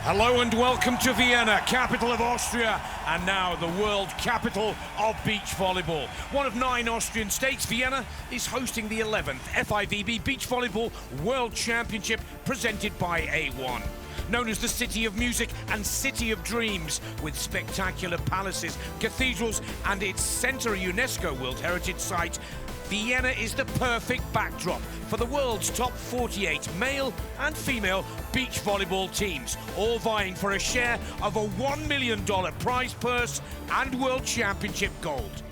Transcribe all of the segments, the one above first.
Hello and welcome to Vienna, capital of Austria, and now the world capital of beach volleyball. One of 9 Austrian states, Vienna is hosting the 11th FIVB Beach Volleyball World Championship presented by A1. Known as the City of Music and City of Dreams, with spectacular palaces, cathedrals, and its centre a UNESCO World Heritage Site, Vienna is the perfect backdrop for the world's top 48 male and female beach volleyball teams, all vying for a share of a $1 million prize purse and World Championship gold.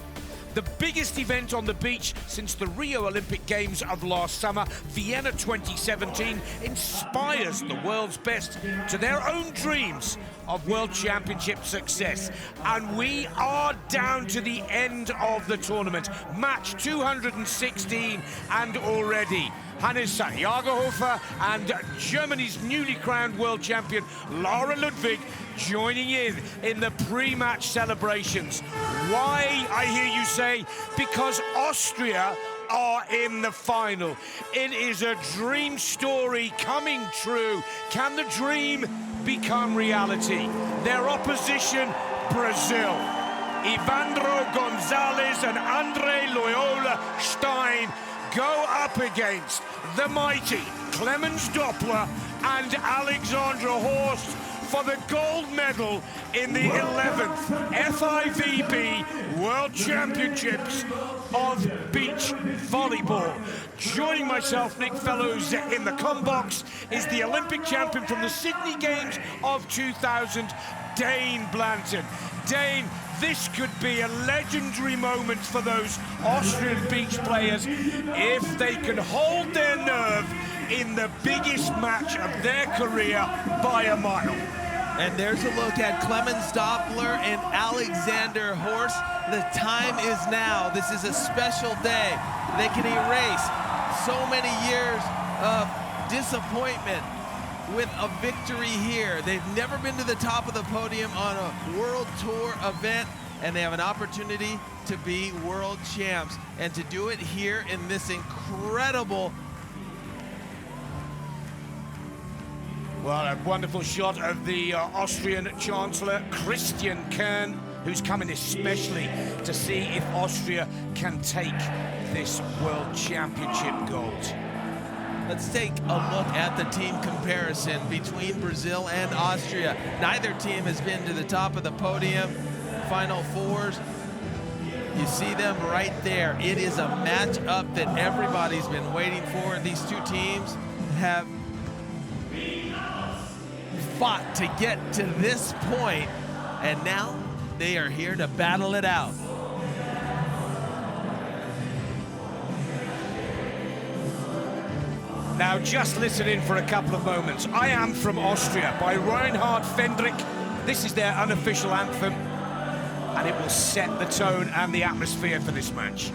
The biggest event on the beach since the Rio Olympic Games of last summer, Vienna 2017 inspires the world's best to their own dreams of World Championship success. And we are down to the end of the tournament. Match 216, and already Hannes Jagerhofer and Germany's newly crowned world champion Laura Ludwig joining in the pre-match celebrations. Why, I hear you say? Because Austria are in the final. It is a dream story coming true. Can the dream become reality? Their opposition, Brazil. Evandro Gonzalez and Andre Loyola Stein go up against the mighty Clemens Doppler and Alexander Horst for the gold medal in the 11th FIVB World Championships of Beach Volleyball. Joining myself, Nick Fellows, in the combox is the Olympic champion from the Sydney Games of 2000, Dane Blanton. Dane, this could be a legendary moment for those Austrian beach players if they can hold their nerve in the biggest match of their career by a mile. And there's a look at Clemens Doppler and Alexander Horst. The time is now. This is a special day. They can erase so many years of disappointment with a victory here. They've never been to the top of the podium on a World Tour event, and they have an opportunity to be world champs. And to do it here in this incredible... Well, a wonderful shot of the Austrian Chancellor, Christian Kern, who's coming especially to see if Austria can take this World Championship gold. Let's take a look at the team comparison between Brazil and Austria. Neither team has been to the top of the podium, Final Fours. You see them right there. It is a matchup that everybody's been waiting for. These two teams have fought to get to this point, and now they are here to battle it out. Now just listen in for a couple of moments. I Am From Austria by Reinhard Fendrich. This is their unofficial anthem, and it will set the tone and the atmosphere for this match.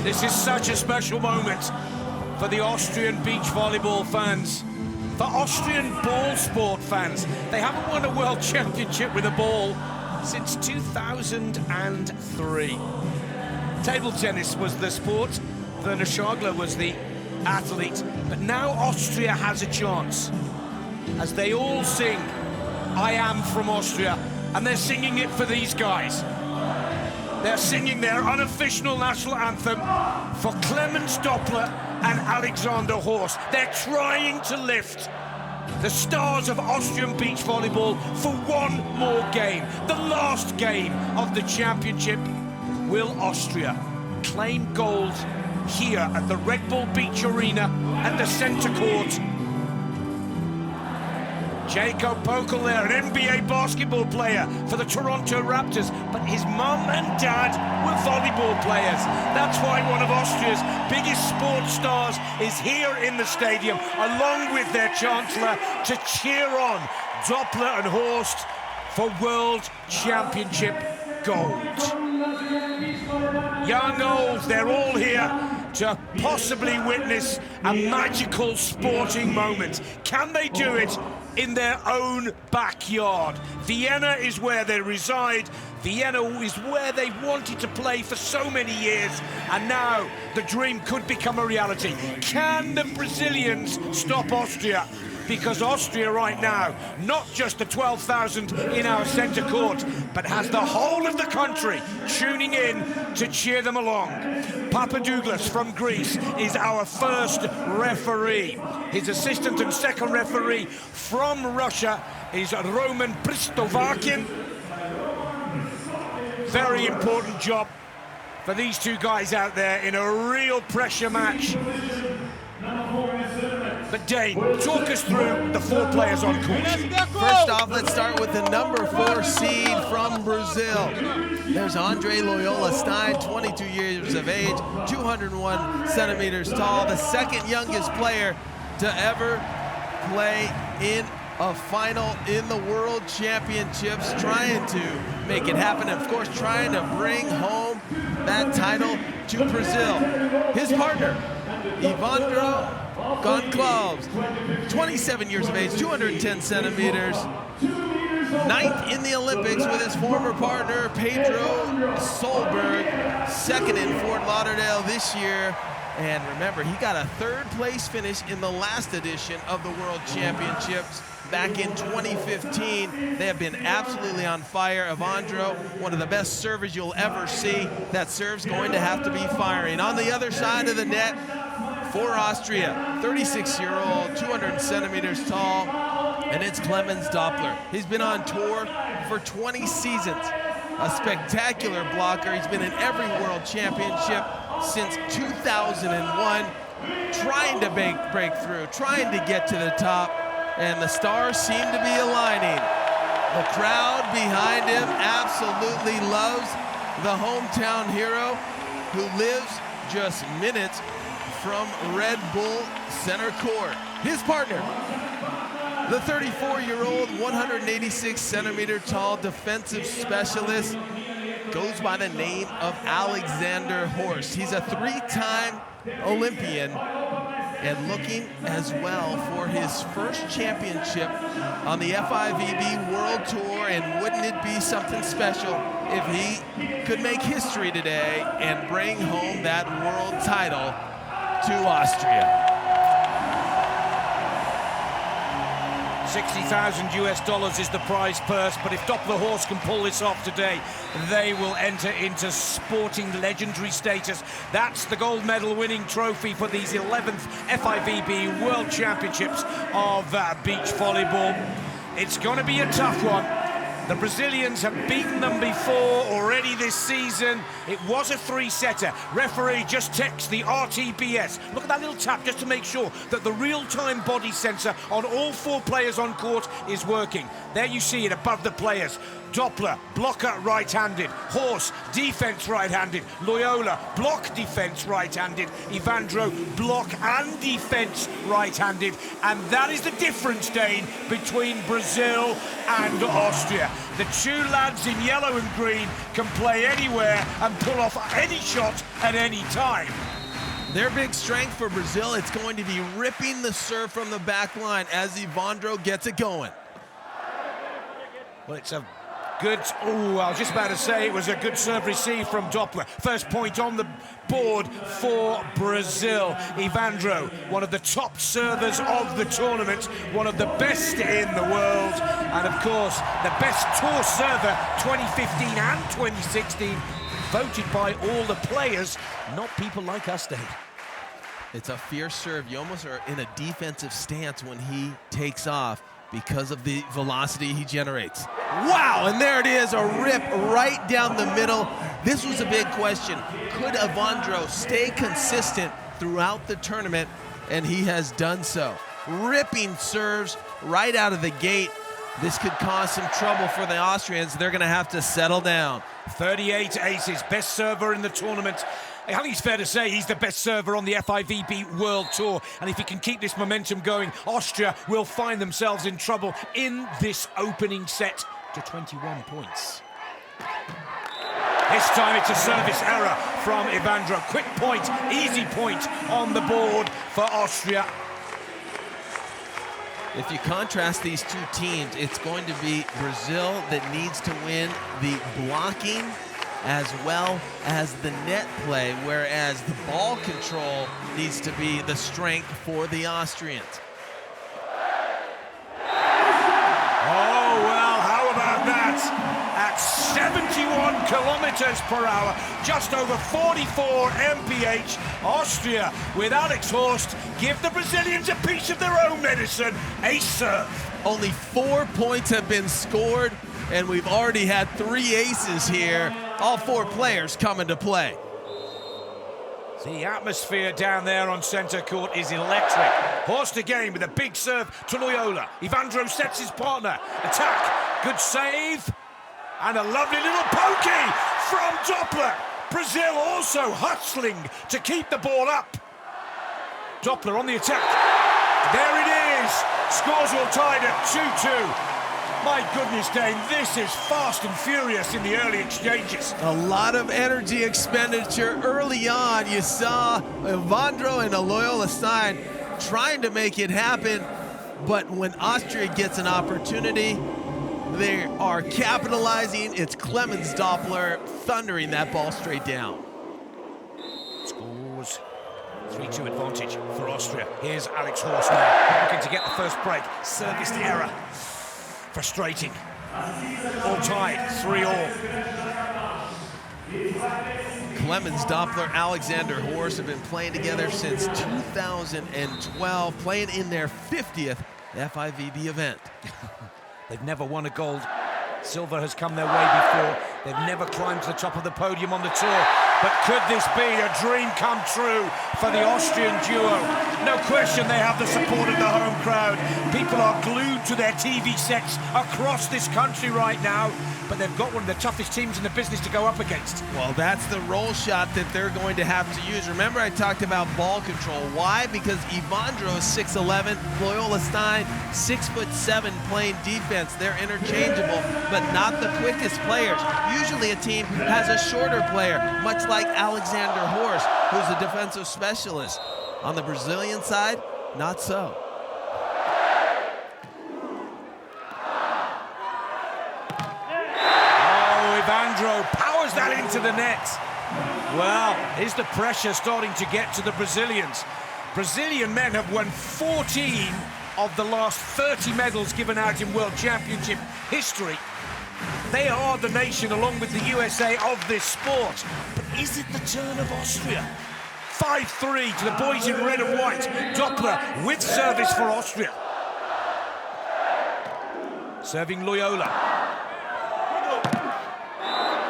This is such a special moment for the Austrian beach volleyball fans, for Austrian ball sport fans. They haven't won a world championship with a ball since 2003. Table tennis was the sport, Werner Schagler was the athlete, but now Austria has a chance as they all sing I Am From Austria, and they're singing it for these guys. They're singing their unofficial national anthem for Clemens Doppler and Alexander Horst. They're trying to lift the stars of Austrian beach volleyball for one more game. The last game of the championship. Will Austria claim gold here at the Red Bull Beach Arena at the center court. Jacob Pokel there, an NBA basketball player for the Toronto Raptors, but his mum and dad were volleyball players. That's why one of Austria's biggest sports stars is here in the stadium, along with their chancellor, to cheer on Doppler and Horst for World Championship gold. Young, old, they're all here to possibly witness a magical sporting moment. Can they do it in their own backyard? Vienna is where they reside. Vienna is where they wanted to play for so many years, and now the dream could become a reality. Can the Brazilians stop Austria? Because Austria right now, not just the 12,000 in our centre court, but has the whole of the country tuning in to cheer them along. Papadouglas from Greece is our first referee. His assistant and second referee from Russia is Roman Pristovakin. Very important job for these two guys out there in a real pressure match. But Dane, talk us through the 4 players on court. First off, let's start with the number 4 seed from Brazil. There's Andre Loyola Stein, 22 years of age, 201 centimeters tall, the second youngest player to ever play in a final in the World Championships, trying to make it happen, and of course trying to bring home that title to Brazil. His partner, Evandro, 27 years of age, 210 centimeters, 9th in the Olympics with his former partner, Pedro Solberg, 2nd in Fort Lauderdale this year. And remember, he got a 3rd place finish in the last edition of the World Championships back in 2015. They have been absolutely on fire. Evandro, one of the best servers you'll ever see. That serve's going to have to be firing. On the other side of the net, for Austria, 36-year-old, 200 centimeters tall, and it's Clemens Doppler. He's been on tour for 20 seasons. A spectacular blocker. He's been in every World Championship since 2001, trying to break through, trying to get to the top, and the stars seem to be aligning. The crowd behind him absolutely loves the hometown hero who lives just minutes from Red Bull Center Court. His partner, the 34-year-old, 186 centimeter tall defensive specialist, goes by the name of Alexander Horst. He's a 3-time Olympian and looking as well for his first championship on the FIVB World Tour, and wouldn't it be something special if he could make history today and bring home that world title to Austria. $60,000 is the prize purse, but if Doppler Horst can pull this off today, they will enter into sporting legendary status. That's the gold medal winning trophy for these 11th FIVB World Championships of beach volleyball. It's going to be a tough one. The Brazilians have beaten them before already this season. It was a 3-setter. Referee just texts the RTBS. Look at that little tap just to make sure that the real-time body sensor on all 4 players on court is working. There you see it above the players. Doppler, blocker right-handed. Horst, defense right-handed. Loyola, block defense right-handed. Evandro, block and defense right-handed. And that is the difference, Dane, between Brazil and Austria. The 2 lads in yellow and green can play anywhere and pull off any shot at any time. Their big strength for Brazil, it's going to be ripping the serve from the back line as Evandro gets it going. Well, it's a good, I was just about to say it was a good serve receive from Doppler. First point on the board for Brazil. Evandro, one of the top servers of the tournament, one of the best in the world, and of course, the best tour server 2015 and 2016, voted by all the players, not people like us, Dave. It's a fierce serve. You almost are in a defensive stance when he takes off. because of the velocity he generates. Wow, and there it is, a rip right down the middle. This was a big question. Could Evandro stay consistent throughout the tournament? And he has done so. Ripping serves right out of the gate. This could cause some trouble for the Austrians. They're gonna have to settle down. 38 aces, best server in the tournament. I think it's fair to say he's the best server on the FIVB World Tour. And if he can keep this momentum going, Austria will find themselves in trouble in this opening set to 21 points. This time it's a service error from Evandro. Quick point, easy point on the board for Austria. If you contrast these two teams, it's going to be Brazil that needs to win the blocking as well as the net play, whereas the ball control needs to be the strength for the Austrians. Oh, well, how about that? At 71 kilometers per hour, just over 44 mph, Austria with Alex Horst give the Brazilians a piece of their own medicine. Ace serve. Only 4 points have been scored, and we've already had 3 aces here. All 4 players come into play. The atmosphere down there on centre court is electric. Horst again with a big serve to Loyola. Evandro sets his partner. Attack, good save. And a lovely little pokey from Doppler. Brazil also hustling to keep the ball up. Doppler on the attack. There it is. Scores all tied at 2-2. My goodness, Dane, this is fast and furious in the early exchanges. A lot of energy expenditure early on. You saw Evandro and Loyola Stein trying to make it happen, but when Austria gets an opportunity, they are capitalizing. It's Clemens Doppler thundering that ball straight down. Scores 3-2 advantage for Austria. Here's Alex Horst now, looking to get the first break. Service error. Frustrating. All tied, 3-all. Clemens Doppler, Alexander Horst have been playing together since 2012, playing in their 50th FIVB event. They've never won a gold. Silver has come their way before. They've never climbed to the top of the podium on the tour. But could this be a dream come true for the Austrian duo? No question they have the support of the home crowd. People are glued to their TV sets across this country right now. But they've got one of the toughest teams in the business to go up against. Well, that's the roll shot that they're going to have to use. Remember, I talked about ball control. Why? Because Evandro is 6'11", Loyola Stein 6'7", playing defense. They're interchangeable, but not the quickest players. Usually a team has a shorter player, much like Alexander Horst, who's a defensive specialist. On the Brazilian side, not so. Evandro powers that into the net. Well, is the pressure starting to get to the Brazilians? Brazilian men have won 14 of the last 30 medals given out in World Championship history. They are the nation, along with the USA, of this sport. But is it the turn of Austria? 5-3 to the boys in red and white. Doppler with service for Austria. Serving Loyola.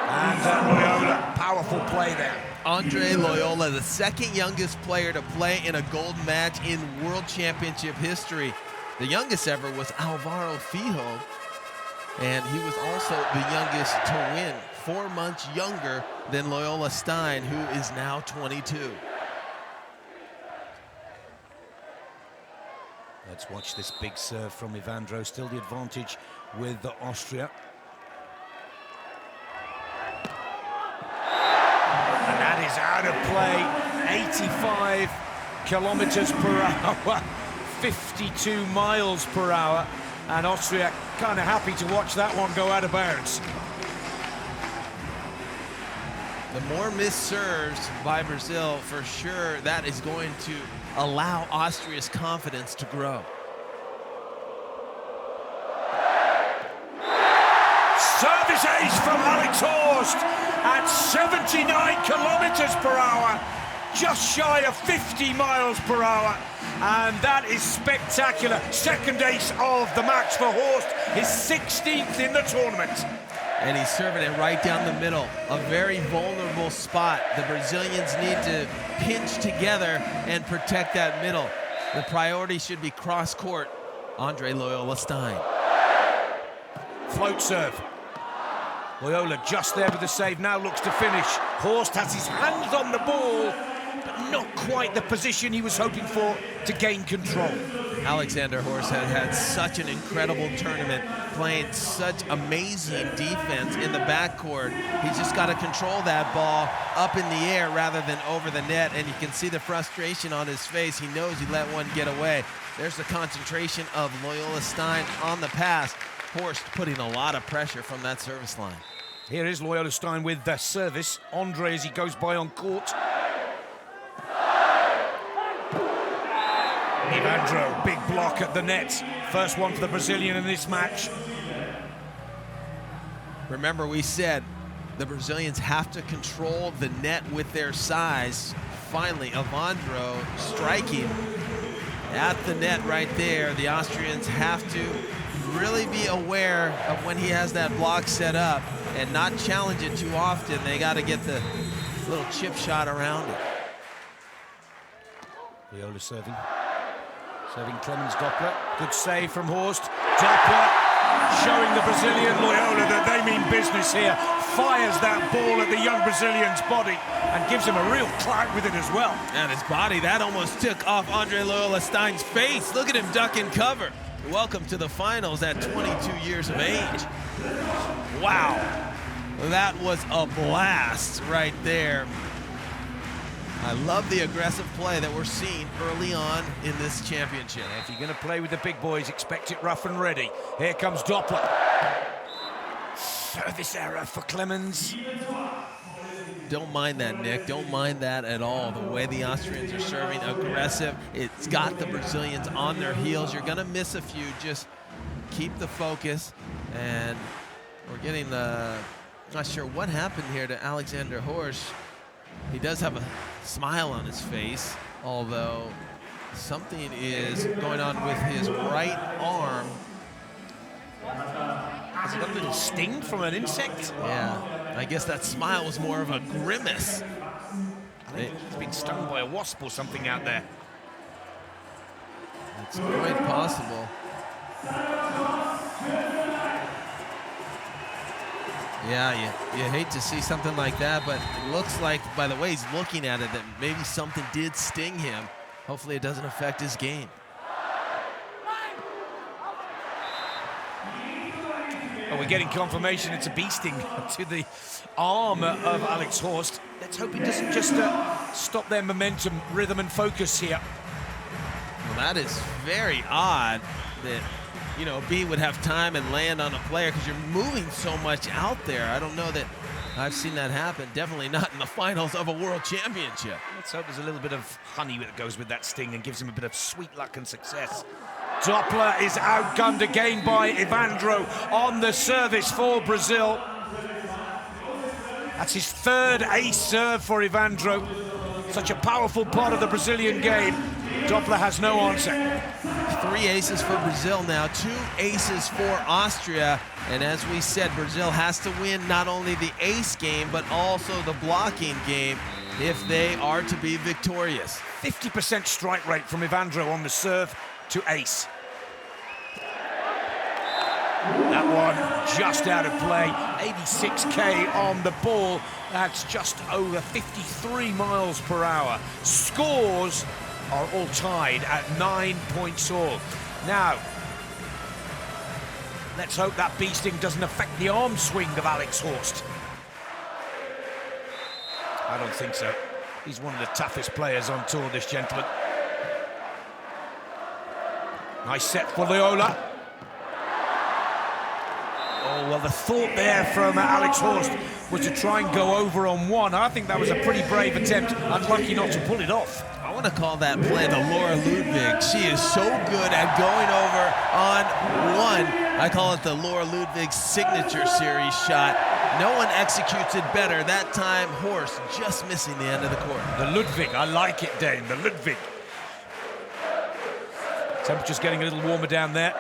And Loyola, powerful play there. Andre Loyola, the second youngest player to play in a gold match in World Championship history. The youngest ever was Alvaro Fijo, and he was also the youngest to win, 4 months younger than Loyola Stein, who is now 22. Let's watch this big serve from Evandro, still the advantage with Austria. And that is out of play, 85 kilometers per hour, 52 miles per hour, and Austria kind of happy to watch that one go out of bounds. The more missed serves by Brazil, for sure, that is going to allow Austria's confidence to grow. Service ace from Alex Horst at 79 kilometers per hour. just shy of 50 miles per hour. And that is spectacular. Second ace of the match for Horst, his 16th in the tournament. And he's serving it right down the middle, a very vulnerable spot. The Brazilians need to pinch together and protect that middle. The priority should be cross-court. Andre Loyola Stein. Float serve. Loyola just there with the save, now looks to finish. Horst has his hands on the ball, but not quite the position he was hoping for to gain control. Alexander Horst has had such an incredible tournament, playing such amazing defense in the backcourt. He's just got to control that ball up in the air rather than over the net, and you can see the frustration on his face. He knows he let one get away. There's the concentration of Loyola Stein on the pass. Horst putting a lot of pressure from that service line. Here is Loyola Stein with the service. Andre as he goes by on court. Evandro, big block at the net. First one for the Brazilian in this match. Remember, we said the Brazilians have to control the net with their size. Finally, Evandro striking at the net right there. The Austrians have to really be aware of when he has that block set up and not challenge it too often. They got to get the little chip shot around it. Loyola serving. Serving Clemens Doppler. Good save from Horst. Doppler showing the Brazilian Loyola that they mean business here. Fires that ball at the young Brazilian's body and gives him a real clout with it as well. And his body, that almost took off Andre Loyola Stein's face. Look at him duck and cover. Welcome to the finals at 22 years of age. Wow. That was a blast right there. I love the aggressive play that we're seeing early on in this championship. If you're going to play with the big boys, expect it rough and ready. Here comes Doppler. Service error for Clemens. Don't mind that, Nick. Don't mind that at all. The way the Austrians are serving, aggressive. It's got the Brazilians on their heels. You're going to miss a few. Just keep the focus. And we're getting the... Not sure what happened here to Alexander Horst. He does have a smile on his face, although something is going on with his right arm. Has he got a little sting from an insect? Yeah, I guess that smile was more of a grimace. He's been stung by a wasp or something out there. It's quite possible. Yeah, you hate to see something like that, but it looks like, by the way he's looking at it, that maybe something did sting him. Hopefully it doesn't affect his game. Oh, we're getting confirmation it's a bee sting to the arm of Alex Horst. Let's hope it doesn't just stop their momentum, rhythm, and focus here. Well, that is very odd that, you know, B would have time and land on a player because you're moving so much out there. I don't know that I've seen that happen. Definitely not in the finals of a world championship. Let's hope there's a little bit of honey that goes with that sting and gives him a bit of sweet luck and success. Doppler is outgunned again by Evandro on the service for Brazil. That's his third ace serve for Evandro. Such a powerful part of the Brazilian game. Doppler has no answer. 3 aces for Brazil now, 2 aces for Austria. And as we said, Brazil has to win not only the ace game, but also the blocking game if they are to be victorious. 50% strike rate from Evandro on the serve to ace. That one just out of play. 86K on the ball. That's just over 53 miles per hour. Scores are all tied at 9 points all. Now, let's hope that bee sting doesn't affect the arm swing of Alex Horst. I don't think so. He's one of the toughest players on tour, this gentleman. Nice set for Loyola. Oh, well, the thought there from Alex Horst was to try and go over on one. I think that was a pretty brave attempt. Unlucky not to pull it off. I want to call that play the Laura Ludwig. She is so good at going over on one. I call it the Laura Ludwig signature series shot. No one executes it better. That time, Horst just missing the end of the court. The Ludwig, I like it, Dane, the Ludwig. Temperature's getting a little warmer down there.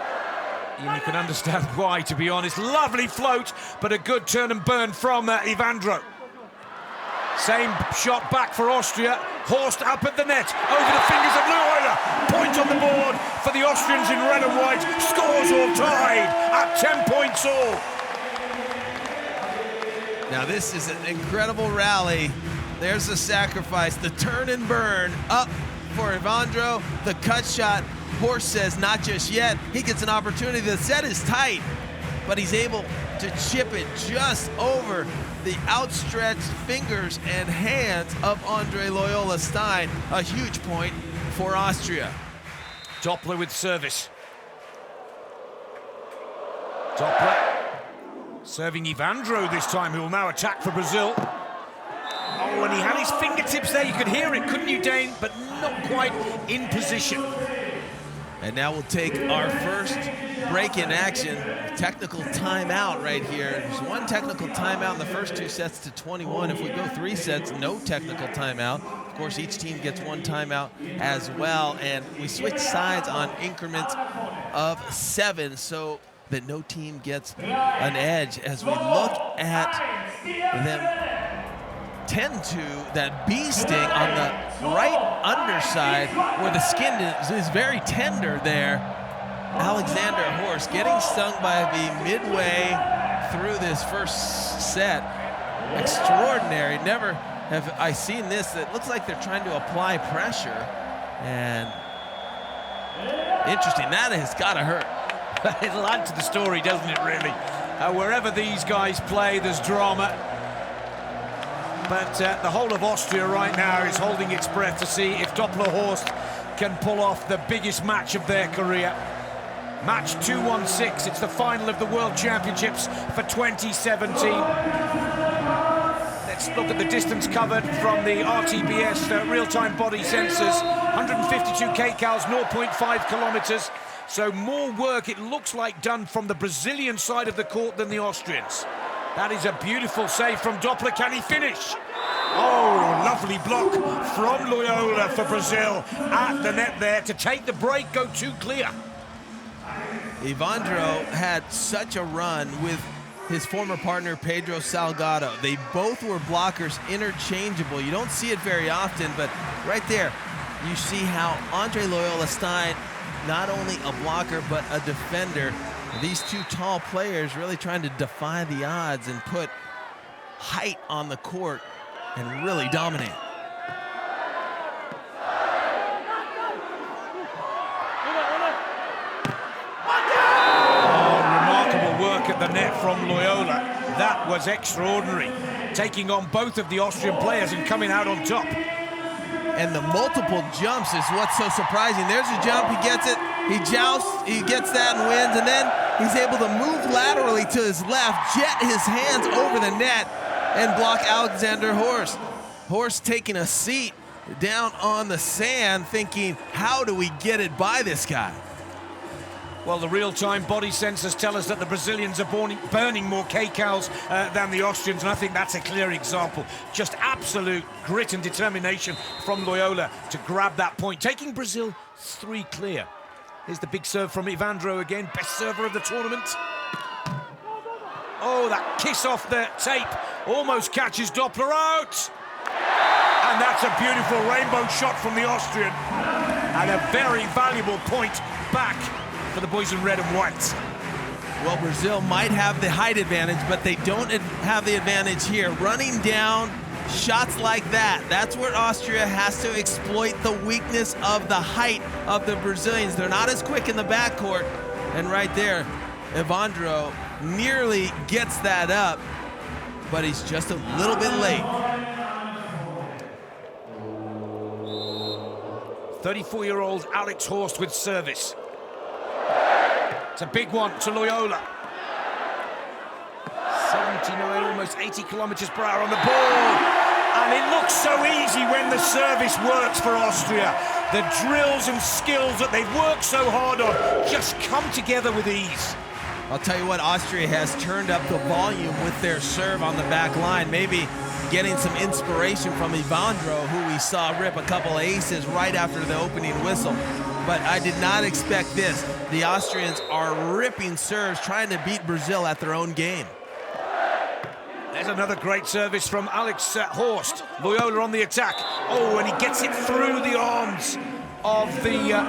And you can understand why, to be honest. Lovely float, but a good turn and burn from Evandro. Same shot back for Austria. Horst up at the net, over the fingers of Loyola. Point on the board for the Austrians in red and white. Scores all tied at 10 points all. Now this is an incredible rally. There's the sacrifice, the turn and burn up for Evandro, the cut shot. Horst says not just yet. He gets an opportunity. The set is tight, but he's able to chip it just over the outstretched fingers and hands of Andre Loyola Stein. A huge point for Austria. Doppler with service. Doppler serving Evandro this time, who will now attack for Brazil. Oh, and he had his fingertips there. You could hear it, couldn't you, Dane? But not quite in position. And now we'll take our first break in action. Technical timeout right here. There's one technical timeout in the first 2 sets to 21. If we go 3 sets, no technical timeout. Of course, each team gets 1 timeout as well. And we switch sides on increments of 7 so that no team gets an edge. As we look at them tend to that bee sting on the right underside where the skin is very tender there. Alexander Horst getting stung by a bee midway through this first set. Extraordinary. Never have I seen this. It looks like they're trying to apply pressure. And interesting, that has got to hurt. It'll add to the story, doesn't it, really? Wherever these guys play, there's drama. But the whole of Austria right now is holding its breath to see if Doppler Horst can pull off the biggest match of their career. Match 216, it's the final of the World Championships for 2017. Let's look at the distance covered from the RTBS real-time body sensors. 152 kcals, 0.5 kilometers. So more work, it looks like, done from the Brazilian side of the court than the Austrians. That is a beautiful save from Doppler. Can he finish? Oh, lovely block from Loyola for Brazil at the net there to take the break, go 2 clear. Evandro had such a run with his former partner, Pedro Salgado. They both were blockers interchangeable. You don't see it very often, but right there, you see how Andre Loyola Stein, not only a blocker, but a defender. These 2 tall players really trying to defy the odds and put height on the court and really dominate. Oh, remarkable work at the net from Loyola. That was extraordinary. Taking on both of the Austrian players and coming out on top. And the multiple jumps is what's so surprising. There's a jump, he gets it, he jousts, he gets that and wins, and then he's able to move laterally to his left, jet his hands over the net, and block Alexander Horst. Horst taking a seat down on the sand, thinking, how do we get it by this guy? Well, the real-time body sensors tell us that the Brazilians are burning more kcals than the Austrians, and I think that's a clear example. Just absolute grit and determination from Loyola to grab that point, taking Brazil 3 clear. Here's the big serve from Evandro again, best server of the tournament. Oh, that kiss off the tape almost catches Doppler out. And that's a beautiful rainbow shot from the Austrian. And a very valuable point back for the boys in red and white. Well, Brazil might have the height advantage, but they don't have the advantage here. Running down shots like that, that's where Austria has to exploit the weakness of the height of the Brazilians. They're not as quick in the backcourt. And right there, Evandro nearly gets that up, but he's just a little bit late. 34-year-old Alex Horst with service. It's a big one to Loyola. 79, almost 80 kilometers per hour on the ball. And it looks so easy when the service works for Austria. The drills and skills that they've worked so hard on just come together with ease. I'll tell you what, Austria has turned up the volume with their serve on the back line. Maybe getting some inspiration from Evandro, who we saw rip a couple aces right after the opening whistle. But I did not expect this. The Austrians are ripping serves, trying to beat Brazil at their own game. There's another great service from Alex Horst. Loyola on the attack. Oh, and he gets it through the arms of the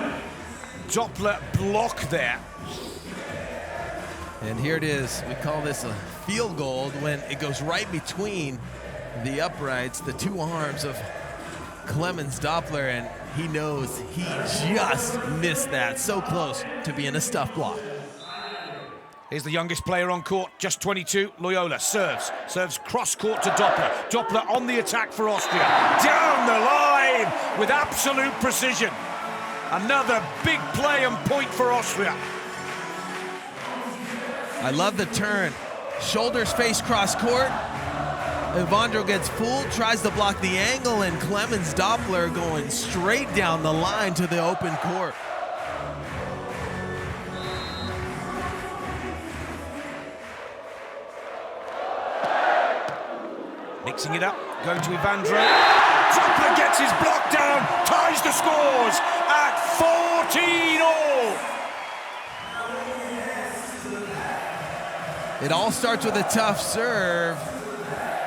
Doppler block there. And here it is. We call this a field goal when it goes right between the uprights, the two arms of Clemens Doppler, and he knows he just missed that. So close to being a stuff block. Here's the youngest player on court, just 22, Loyola. Serves cross-court to Doppler. Doppler on the attack for Austria. Down the line with absolute precision. Another big play and point for Austria. I love the turn. Shoulders face cross-court. Evandro gets fooled, tries to block the angle, and Clemens Doppler going straight down the line to the open court. Mixing it up, going to Evandro. Doppler gets his block down, ties the scores at 14-all. It all starts with a tough serve,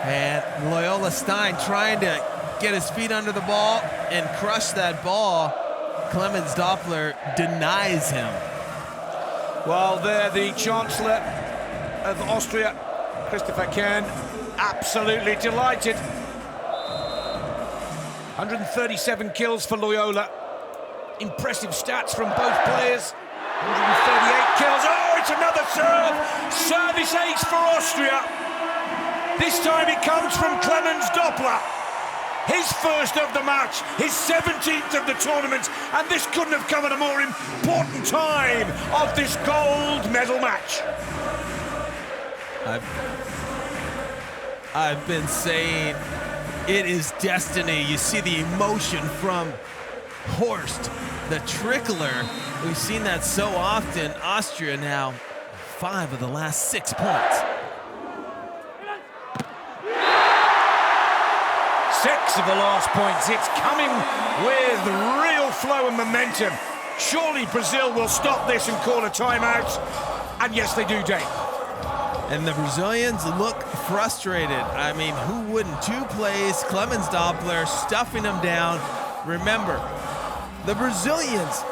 and Loyola Stein trying to get his feet under the ball and crush that ball. Clemens Doppler denies him. Well, there the Chancellor of Austria, Christopher Kern, absolutely delighted. 137 kills for Loyola. Impressive stats from both players. 138 kills. Oh, it's another serve. Service ace for Austria. This time it comes from Clemens Doppler. His first of the match, his 17th of the tournament, and this couldn't have come at a more important time of this gold medal match. I've been saying it is destiny. You see the emotion from Horst, the trickler. We've seen that so often. Austria now 5 of the last 6 points. 6 of the last points. It's coming with real flow and momentum. Surely Brazil will stop this and call a timeout. And yes, they do, Dave. And the Brazilians look frustrated. I mean, who wouldn't? 2 plays, Clemens Doppler stuffing them down. Remember, the Brazilians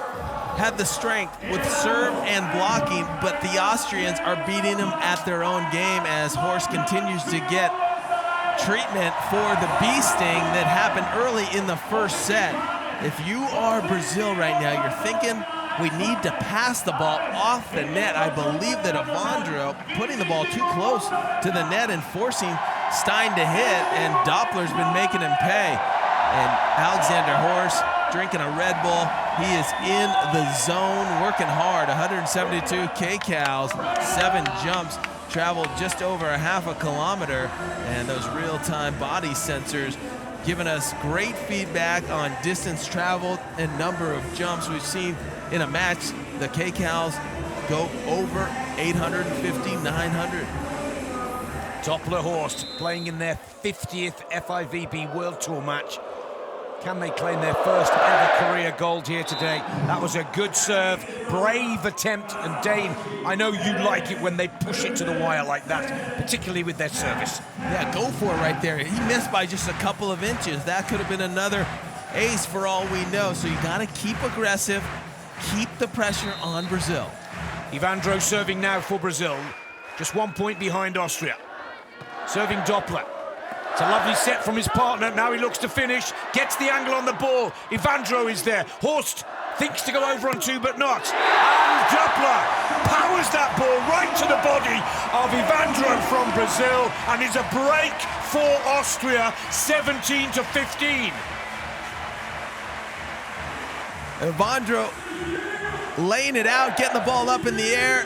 had the strength with serve and blocking, but the Austrians are beating them at their own game as Horst continues to get treatment for the bee sting that happened early in the first set. If you are Brazil right now, you're thinking, we need to pass the ball off the net. I believe that Evandro putting the ball too close to the net and forcing Stein to hit, and Doppler's been making him pay. And Alexander Horst drinking a Red Bull. He is in the zone, working hard. 172 kcals, 7 jumps, traveled just over a half a kilometer, and those real-time body sensors giving us great feedback on distance traveled and number of jumps we've seen in a match. The kcals go over 850, 900. Doppler Horst playing in their 50th FIVB World Tour match. Can they claim their first ever career gold here today? That was a good serve, brave attempt, and Dane, I know you like it when they push it to the wire like that, particularly with their service. Yeah, go for it right there. He missed by just a couple of inches. That could have been another ace for all we know. So you gotta keep aggressive, keep the pressure on Brazil. Evandro serving now for Brazil. Just 1 point behind Austria. Serving Doppler. It's a lovely set from his partner. Now he looks to finish, gets the angle on the ball. Evandro is there. Horst thinks to go over on 2, but not. And Doppler powers that ball right to the body of Evandro from Brazil, and is a break for Austria, 17-15. Evandro laying it out, getting the ball up in the air.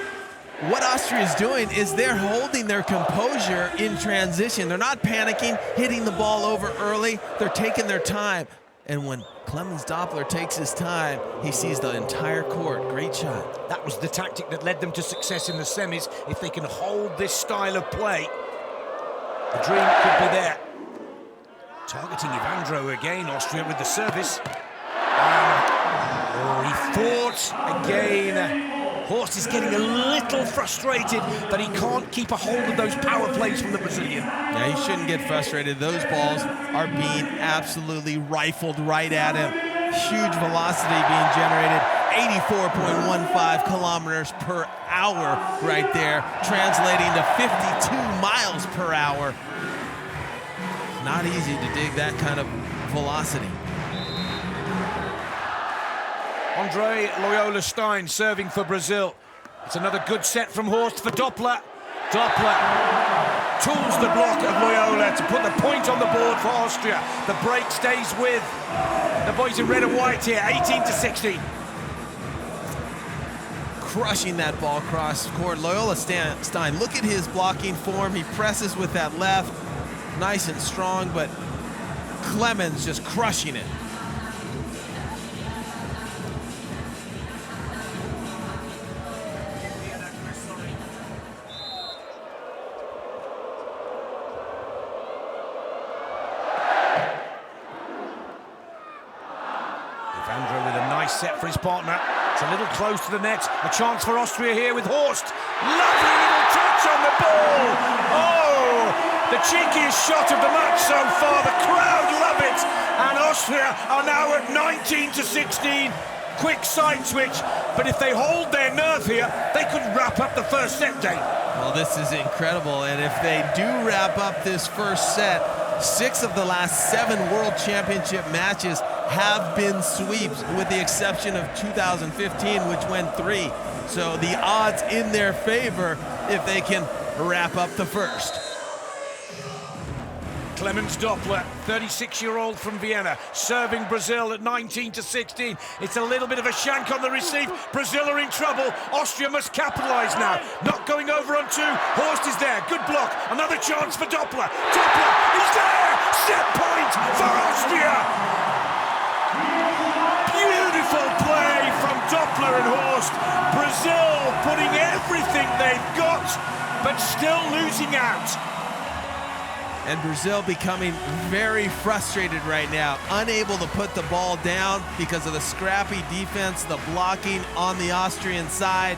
What Austria is doing is they're holding their composure in transition. They're not panicking, hitting the ball over early. They're taking their time. And when Clemens Doppler takes his time, he sees the entire court. Great shot. That was the tactic that led them to success in the semis. If they can hold this style of play, the dream could be there. Targeting Evandro again, Austria with the service. He fought again. Horst is getting a little frustrated that he can't keep a hold of those power plays from the Brazilian. Yeah, he shouldn't get frustrated. Those balls are being absolutely rifled right at him. Huge velocity being generated, 84.15 kilometers per hour right there, translating to 52 miles per hour. Not easy to dig that kind of velocity. Andre Loyola Stein serving for Brazil. It's another good set from Horst for Doppler. Doppler tools the block of Loyola to put the point on the board for Austria. The break stays with the boys in red and white here, 18-16. Crushing that ball across court. Loyola Stein, look at his blocking form. He presses with that left, nice and strong, but Clemens just crushing it. Evandro with a nice set for his partner. It's a little close to the net. A chance for Austria here with Horst. Lovely little touch on the ball. Oh, the cheekiest shot of the match so far. The crowd love it. And Austria are now at 19-16. Quick side switch. But if they hold their nerve here, they could wrap up the first set, Dave. Well, this is incredible. And if they do wrap up this first set, 6 of the last 7 World Championship matches have been sweeps, with the exception of 2015, which went 3. So the odds in their favor if they can wrap up the first. Clemens Doppler, 36-year-old from Vienna, serving Brazil at 19-16. It's a little bit of a shank on the receive. Brazil are in trouble. Austria must capitalize now. Not going over on 2. Horst is there. Good block. Another chance for Doppler. Doppler, he's there! Set point for Austria! Beautiful play from Doppler and Horst. Brazil putting everything they've got, but still losing out. And Brazil becoming very frustrated right now, unable to put the ball down because of the scrappy defense, the blocking on the Austrian side.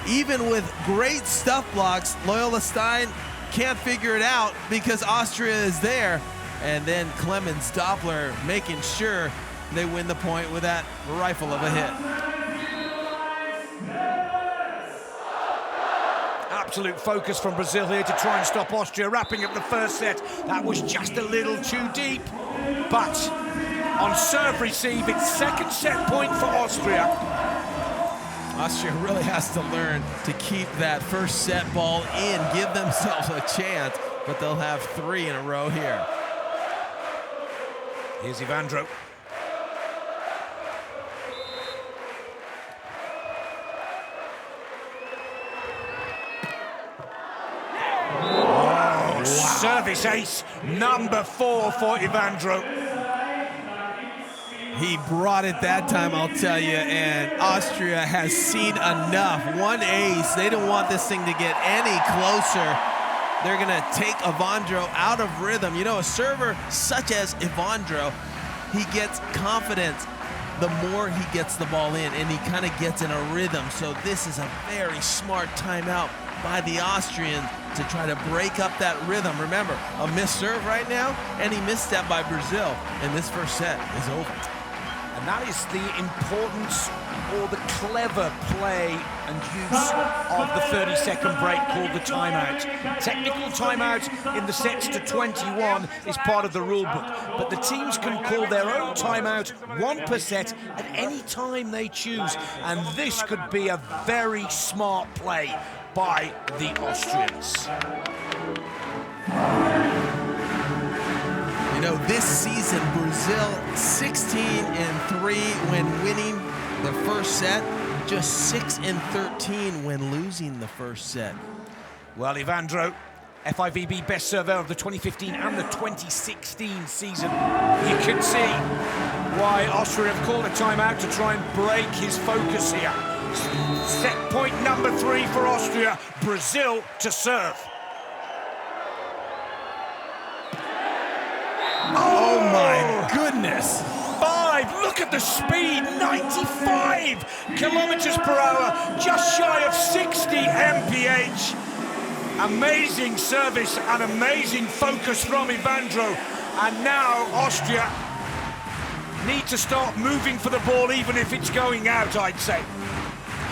Even with great stuff blocks, Loyola Stein can't figure it out because Austria is there. And then Clemens Doppler making sure they win the point with that rifle of a hit. Absolute focus from Brazil here to try and stop Austria wrapping up the first set. That was just a little too deep. But on serve receive, it's second set point for Austria. Austria really has to learn to keep that first set ball in, give themselves a chance, but they'll have 3 in a row here. Here's Evandro. Service ace, number 4 for Evandro. He brought it that time, I'll tell you, and Austria has seen enough. 1 ace, they don't want this thing to get any closer. They're gonna take Evandro out of rhythm. You know, a server such as Evandro, he gets confidence the more he gets the ball in, and he kind of gets in a rhythm. So this is a very smart timeout by the Austrians to try to break up that rhythm. Remember, a missed serve right now, and he misstepped by Brazil, and this first set is over. And that is the importance or the clever play and use of the 30-second break called the timeout. Technical timeout in the sets to 21 is part of the rule book, but the teams can call their own timeout, 1 per set, at any time they choose, and this could be a very smart play by the Austrians. You know, this season, Brazil 16-3 when winning the first set, just 6-13 when losing the first set. Well, Evandro FIVB best server of the 2015 and the 2016 season. You can see why Austria have called a timeout to try and break his focus here. Set point number 3 for Austria, Brazil to serve. Oh my goodness. 5, look at the speed, 95 kilometers per hour, just shy of 60 mph. Amazing service and amazing focus from Evandro. And now Austria need to start moving for the ball, even if it's going out, I'd say.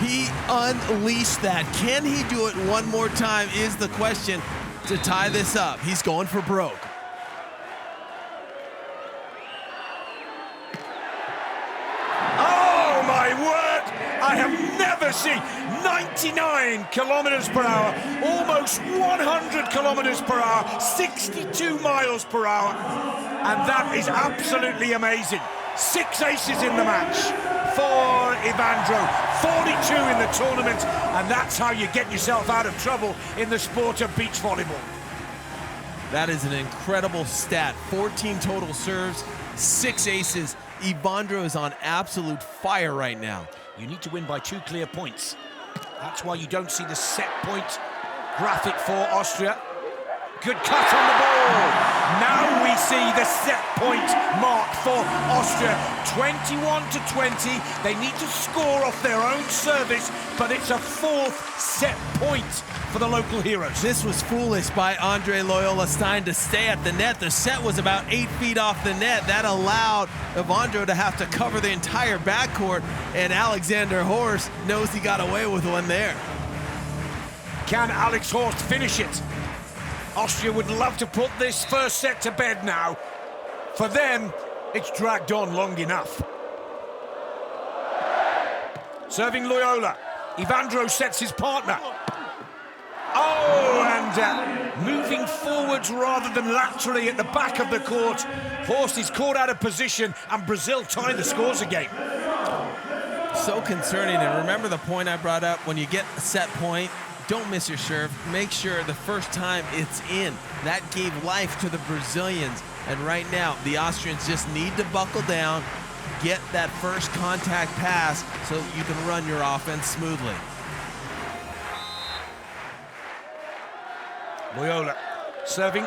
He unleashed that. Can he do it one more time is the question to tie this up. He's going for broke. Oh my word! I have never seen 99 kilometers per hour, almost 100 kilometers per hour, 62 miles per hour. And that is absolutely amazing. 6 aces in the match for Evandro, 42 in the tournament, and that's how you get yourself out of trouble in the sport of beach volleyball. That is an incredible stat. 14 total serves, 6 aces. Evandro is on absolute fire right now. You need to win by 2 clear points. That's why you don't see the set point graphic for Austria. Good cut on the ball. Now we see the set point mark for Austria. 21-20. They need to score off their own service, but it's a 4th set point for the local heroes. This was foolish by Loyola Stein to stay at the net. The set was about 8 feet off the net. That allowed Evandro to have to cover the entire backcourt, and Alexander Horst knows he got away with one there. Can Alex Horst finish it? Austria would love to put this first set to bed now. For them, it's dragged on long enough. Serving Loyola. Evandro sets his partner. Oh, and moving forwards rather than laterally at the back of the court. Horst is caught out of position, and Brazil tie the scores again. So concerning, and remember the point I brought up, when you get a set point, don't miss your serve. Make sure the first time it's in. That gave life to the Brazilians. And right now, the Austrians just need to buckle down, get that first contact pass so you can run your offense smoothly. Loyola serving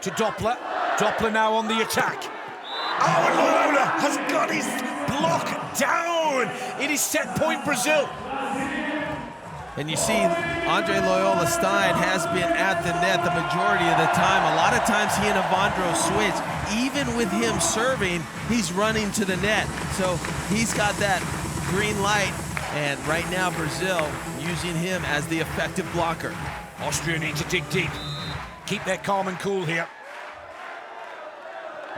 to Doppler. Doppler now on the attack. Oh, and Loyola has got his block down. It is set point Brazil. And you see, Loyola Stein has been at the net the majority of the time. A lot of times he and Evandro switch. Even with him serving, he's running to the net. So he's got that green light. And right now, Brazil using him as the effective blocker. Austria need to dig deep. Keep their calm and cool here.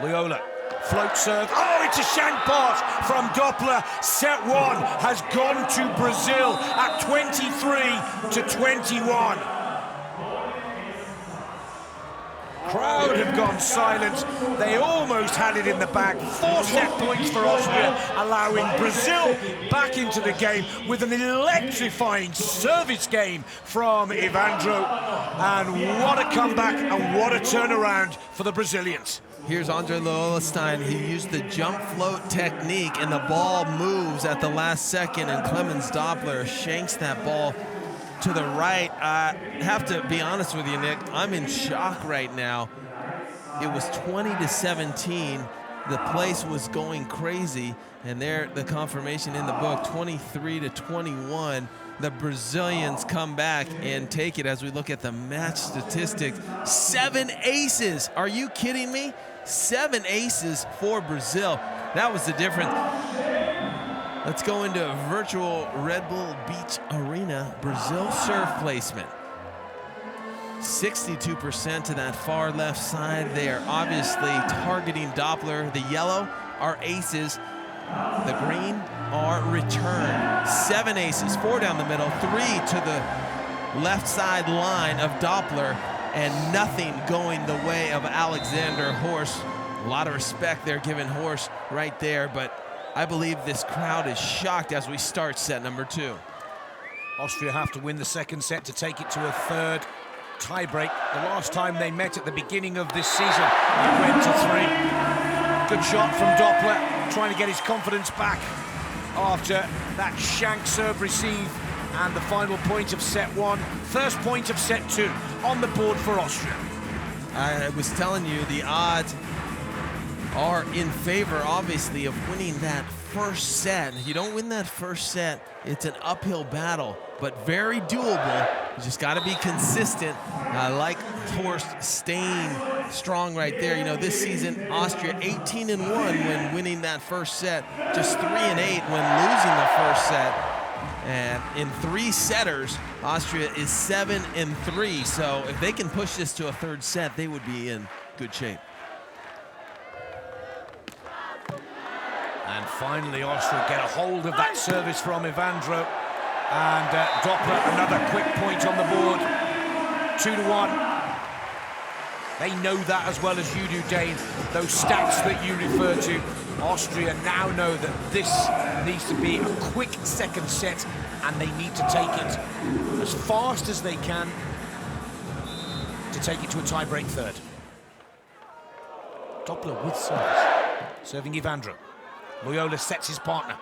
Loyola, float serve. Oh, it's a shank pass from Doppler. Set 1 has gone to Brazil at 23-21. Crowd have gone silent. They almost had it in the bag. 4 set points for Austria, allowing Brazil back into the game with an electrifying service game from Evandro. And what a comeback and what a turnaround for the Brazilians. Here's Loyola Stein. He used the jump float technique, and the ball moves at the last second, and Clemens Doppler shanks that ball to the right. I have to be honest with you, Nick. I'm in shock right now. It was 20-17. The place was going crazy, and there the confirmation in the book, 23-21. The Brazilians come back and take it as we look at the match statistics. 7 aces. Are you kidding me? 7 aces for Brazil. That was the difference. Let's go into virtual Red Bull Beach Arena. Brazil serve placement. 62% to that far left side. They are obviously targeting Doppler. The yellow are aces. The green are return. 7 aces, 4 down the middle, 3 to the left side line of Doppler, and nothing going the way of Alexander Horst. A lot of respect there given Horst right there, but I believe this crowd is shocked as we start set number 2. Austria have to win the second set to take it to a third. tie-break. The last time they met at the beginning of this season, it went to 3. Good shot from Doppler, trying to get his confidence back after that shank serve receive and the final point of set 1. First point of set 2 on the board for Austria. I was telling you, the odds are in favor, obviously, of winning that first set. If you don't win that first set, it's an uphill battle, but very doable. You just got to be consistent. I like Horst staying strong right there. You know, this season, Austria 18-1 when winning that first set, just 3-8 when losing the first set. And in 3 setters, Austria is 7-3. So if they can push this to a third set, they would be in good shape. And finally, Austria get a hold of that service from Evandro. And Doppler, another quick point on the board. 2-1. They know that as well as you do, Dane. Those stats that you refer to. Austria now know that this needs to be a quick second set, and they need to take it as fast as they can to take it to a tie-break third. Doppler with service. Serving Evandro. Loyola sets his partner.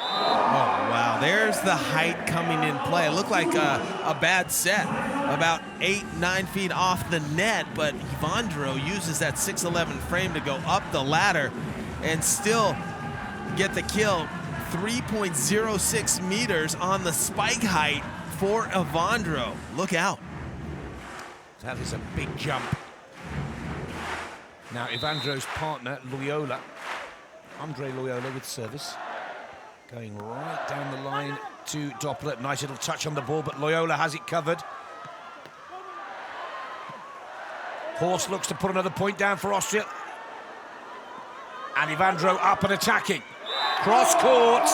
Oh, wow, there's the height coming in play. It looked like a bad set, about 8-9 feet off the net, but Evandro uses that 6'11" frame to go up the ladder and still get the kill. 3.06 meters on the spike height for Evandro. Look out. That is a big jump. Now, Evandro's partner, Loyola, Andre Loyola with service. Going right down the line to Doppler. Nice little touch on the ball, but Loyola has it covered. Horst looks to put another point down for Austria. And Evandro up and attacking. Cross court.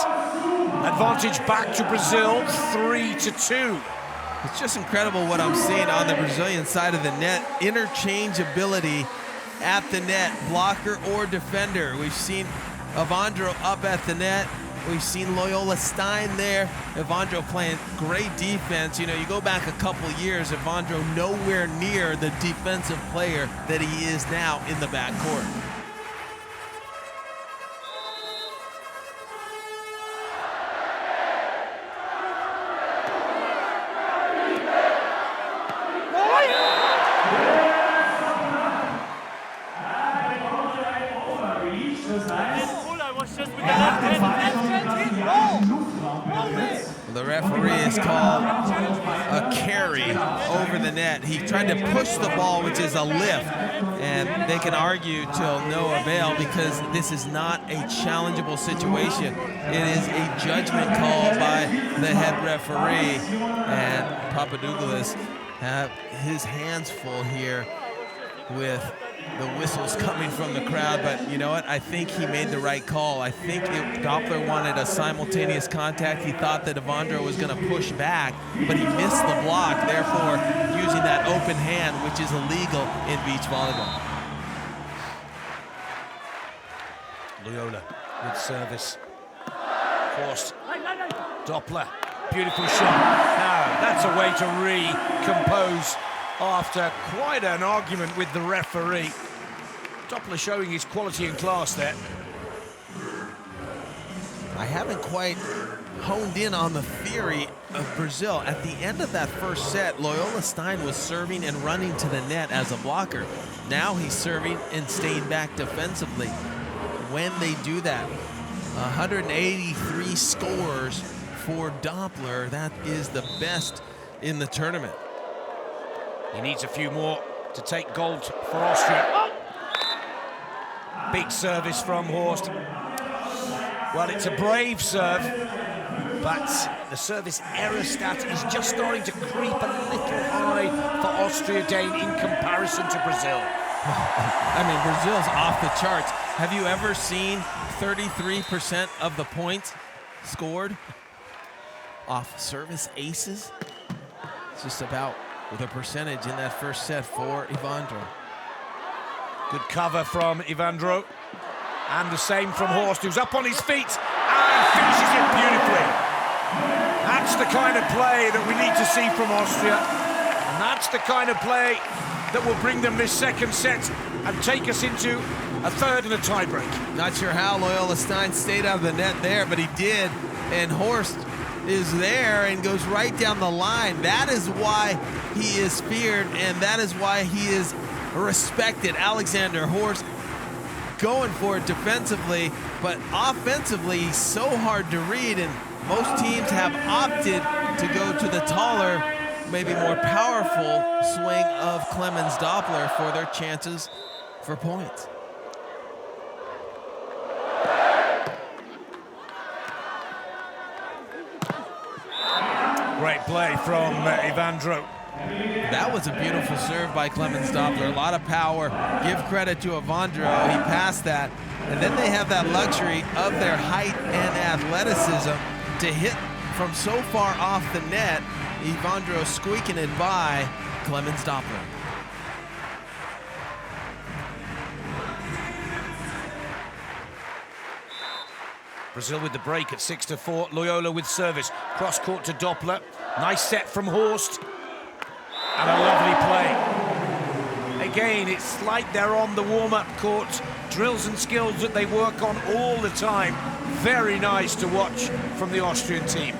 Advantage back to Brazil, 3-2. It's just incredible what I'm seeing on the Brazilian side of the net. Interchangeability at the net, blocker or defender. We've seen Evandro up at the net. We've seen Loyola Stein there. Evandro playing great defense. You know, you go back a couple years, Evandro nowhere near the defensive player that he is now in the backcourt. The referee has called a carry over the net. He tried to push the ball, which is a lift, and they can argue till no avail because this is not a challengeable situation. It is a judgment call by the head referee, and Papadougoulis have his hands full here with the whistles coming from the crowd, but you know what? I think he made the right call. I think Doppler wanted a simultaneous contact. He thought that Evandro was going to push back, but he missed the block, therefore using that open hand, which is illegal in beach volleyball. Loyola with service. Horst. Doppler. Beautiful shot. Now, that's a way to recompose after quite an argument with the referee. Doppler showing his quality and class there. I haven't quite honed in on the theory of Brazil. At the end of that first set, Loyola Stein was serving and running to the net as a blocker. Now he's serving and staying back defensively. When they do that, 183 scores for Doppler. That is the best in the tournament. He needs a few more to take gold for Austria. Big service from Horst. Well, it's a brave serve, but the service error stat is just starting to creep a little high for Austria, Dane, in comparison to Brazil. I mean, Brazil's off the charts. Have you ever seen 33% of the points scored off service aces? It's just about the percentage in that first set for Evandro. Good cover from Evandro. And the same from Horst, who's up on his feet and finishes it beautifully. That's the kind of play that we need to see from Austria. And that's the kind of play that will bring them this second set and take us into a third and a tiebreak. Not sure how Loyola Stein stayed out of the net there, but he did. And Horst is there and goes right down the line. That is why he is feared, and that is why he is respected. Alexander Horst going for it defensively, but offensively he's so hard to read, and most teams have opted to go to the taller, maybe more powerful swing of Clemens Doppler for their chances for points. Great play from Evandro. That was a beautiful serve by Clemens Doppler. A lot of power. Give credit to Evandro. He passed that. And then they have that luxury of their height and athleticism to hit from so far off the net. Evandro squeaking it by Clemens Doppler. Brazil with the break at 6-4. Loyola with service. Cross court to Doppler. Nice set from Horst. And a lovely play. Again, it's like they're on the warm-up court. Drills and skills that they work on all the time. Very nice to watch from the Austrian team.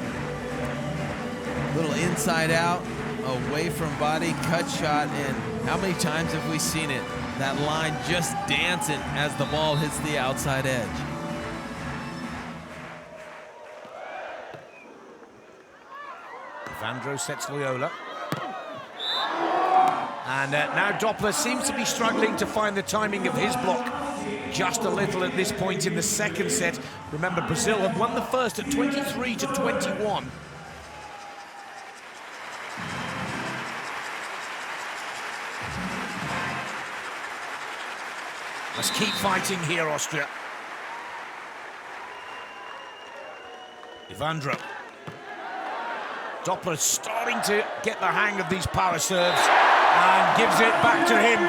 Little inside out, away from body, cut shot, and how many times have we seen it? That line just dancing as the ball hits the outside edge. Evandro sets Loyola. And now Doppler seems to be struggling to find the timing of his block. Just a little at this point in the second set. Remember, Brazil have won the first at 23-21. Must keep fighting here, Austria. Evandro. Doppler starting to get the hang of these power serves and gives it back to him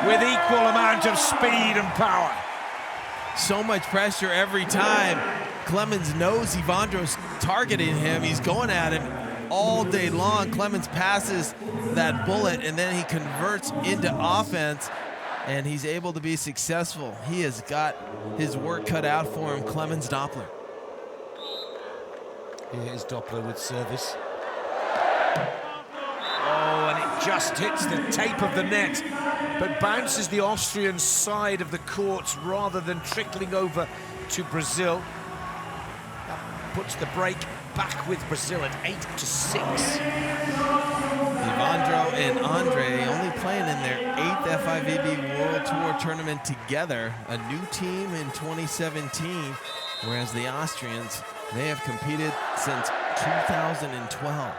with equal amount of speed and power. So much pressure every time. Clemens knows Evandro's targeting him. He's going at him all day long. Clemens passes that bullet and then he converts into offense, and he's able to be successful. He has got his work cut out for him, Clemens Doppler. Here's Doppler with service. Oh, and it just hits the tape of the net, but bounces the Austrian side of the court rather than trickling over to Brazil. That puts the break back with Brazil at 8-6. Evandro and Andre only playing in their 8th FIVB World Tour tournament together, a new team in 2017, whereas the Austrians, they have competed since 2012.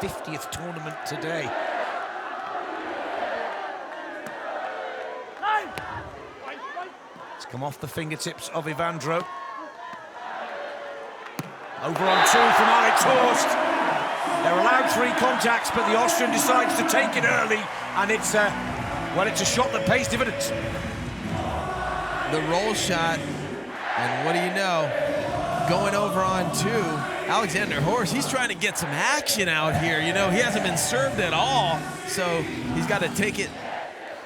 50th tournament today. It's come off the fingertips of Evandro. Over on two from Alex Horst. They're allowed 3 contacts, but the Austrian decides to take it early, and it's a shot that pays dividends. The roll shot, and what do you know? Going over on 2, Alexander Horst, he's trying to get some action out here. You know, he hasn't been served at all, so he's got to take it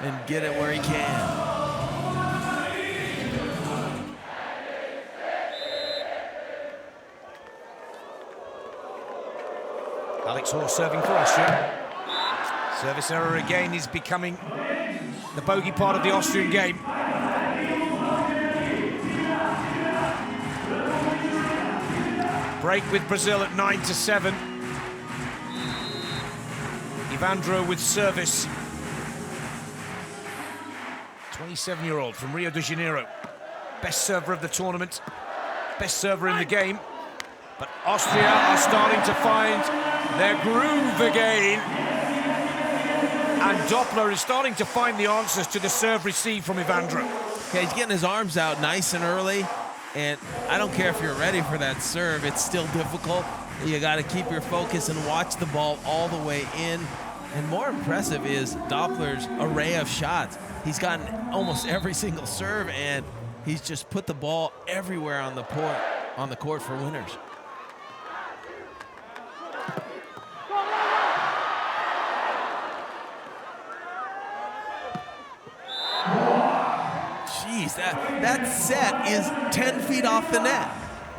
and get it where he can. Alex Horst serving for Austria. Service error again is becoming the bogey part of the Austrian game. Break with Brazil at 9-7. Evandro with service. 27-year-old from Rio de Janeiro. Best server of the tournament. Best server in the game. But Austria are starting to find their groove again. And Doppler is starting to find the answers to the serve received from Evandro. Okay, he's getting his arms out nice and early. And I don't care if you're ready for that serve, it's still difficult. You got to keep your focus and watch the ball all the way in. And more impressive is Doppler's array of shots. He's gotten almost every single serve, and he's just put the ball everywhere on the court for winners. ace. That set is 10 feet off the net.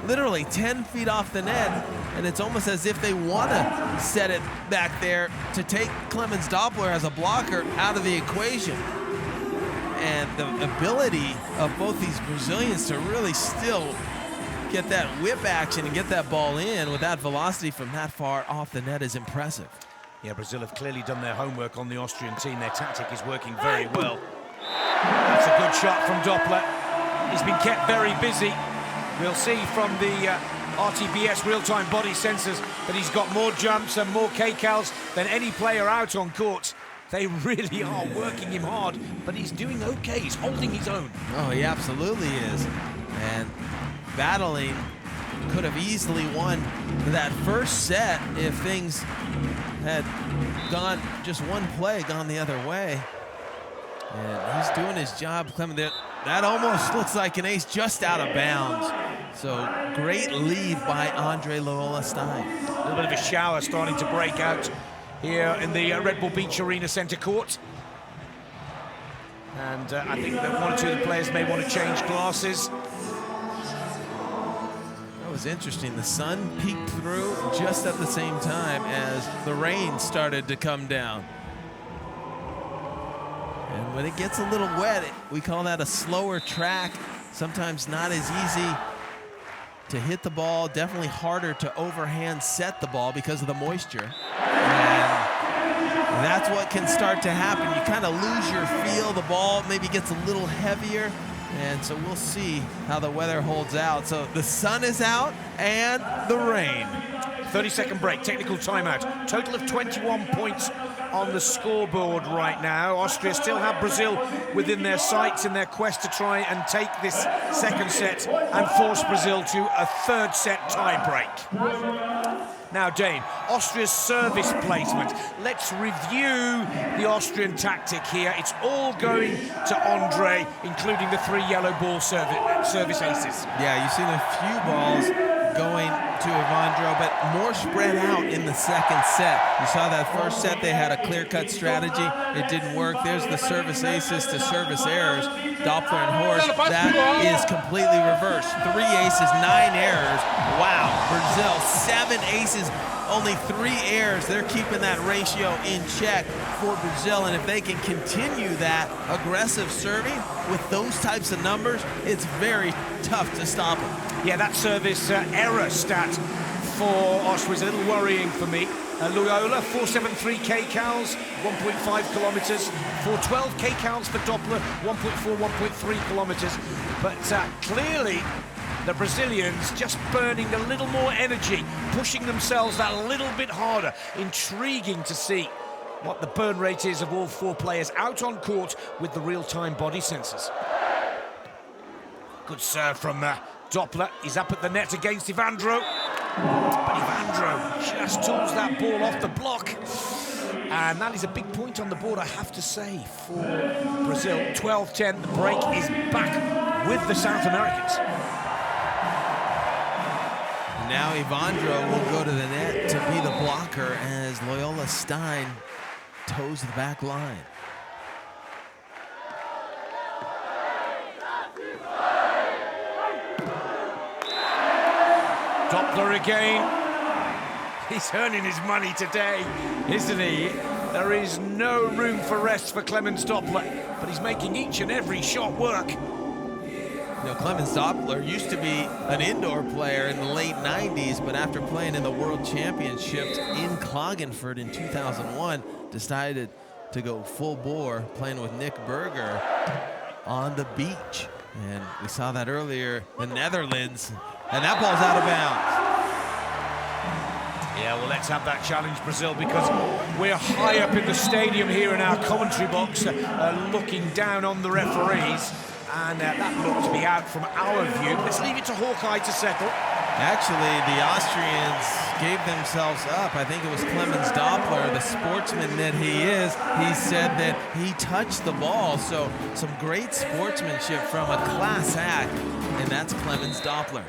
Literally 10 feet off the net, and it's almost as if they want to set it back there to take Clemens Doppler as a blocker out of the equation. And the ability of both these Brazilians to really still get that whip action and get that ball in with that velocity from that far off the net is impressive. Yeah, Brazil have clearly done their homework on the Austrian team. Their tactic is working very well. That's a good shot from Doppler. He's been kept very busy. We'll see from the RTBS real-time body sensors that he's got more jumps and more kcals than any player out on court. They really are working him hard, but he's doing okay. He's holding his own. Oh, he absolutely is. And battling, could have easily won that first set if things had gone just one play, gone the other way. And he's doing his job, Clement. That almost looks like an ace just out of bounds. So great lead by Andre Loyola Stein. A little bit of a shower starting to break out here in the Red Bull Beach Arena center court. And I think that one or two of the players may want to change glasses. That was interesting. The sun peeked through just at the same time as the rain started to come down. And when it gets a little wet, we call that a slower track. Sometimes not as easy to hit the ball, definitely harder to overhand set the ball because of the moisture. And that's what can start to happen. You kind of lose your feel, the ball maybe gets a little heavier, and so we'll see how the weather holds out. So the sun is out and the rain. 30-second break, technical timeout. Total of 21 points on the scoreboard right now. Austria still have Brazil within their sights in their quest to try and take this second set and force Brazil to a third set tie-break. Now, Dane, Austria's service placement. Let's review the Austrian tactic here. It's all going to Andre, including the 3 yellow ball service aces. Yeah, you've seen a few balls going to Evandro, but more spread out in the second set. You saw that first set, they had a clear-cut strategy. It didn't work. There's the service aces to service errors. Doppler and Horst, that is completely reversed. 3 aces, 9 errors. Wow, Brazil, 7 aces, only 3 errors. They're keeping that ratio in check for Brazil, and if they can continue that aggressive serving with those types of numbers, it's very tough to stop them. Yeah, that service error stat for Austria is a little worrying for me. Loyola, 473 kcals, 1.5 kilometers. 412 kcals for Doppler, 1.4, 1.3 kilometers. But clearly, the Brazilians just burning a little more energy, pushing themselves that little bit harder. Intriguing to see what the burn rate is of all 4 players out on court with the real-time body sensors. Good serve from Doppler. He's up at the net against Evandro. But Evandro just tools that ball off the block. And that is a big point on the board, I have to say, for Brazil. 12-10, the break is back with the South Americans. Now Evandro will go to the net to be the blocker as Loyola Stein toes the back line. Doppler again. He's earning his money today, isn't he? There is no room for rest for Clemens Doppler, but he's making each and every shot work. You know, Clemens Doppler used to be an indoor player in the late 90s, but after playing in the World Championships in Klagenfurt in 2001, decided to go full bore, playing with Nick Berger on the beach. And we saw that earlier, the Netherlands, and that ball's out of bounds. Yeah, well, let's have that challenge, Brazil, because we're high up in the stadium here in our commentary box, looking down on the referees. And that looked to be out from our view. Let's leave it to Hawkeye to settle. Actually, the Austrians gave themselves up. I think it was Clemens Doppler, the sportsman that he is. He said that he touched the ball. So some great sportsmanship from a class act, and that's Clemens Doppler.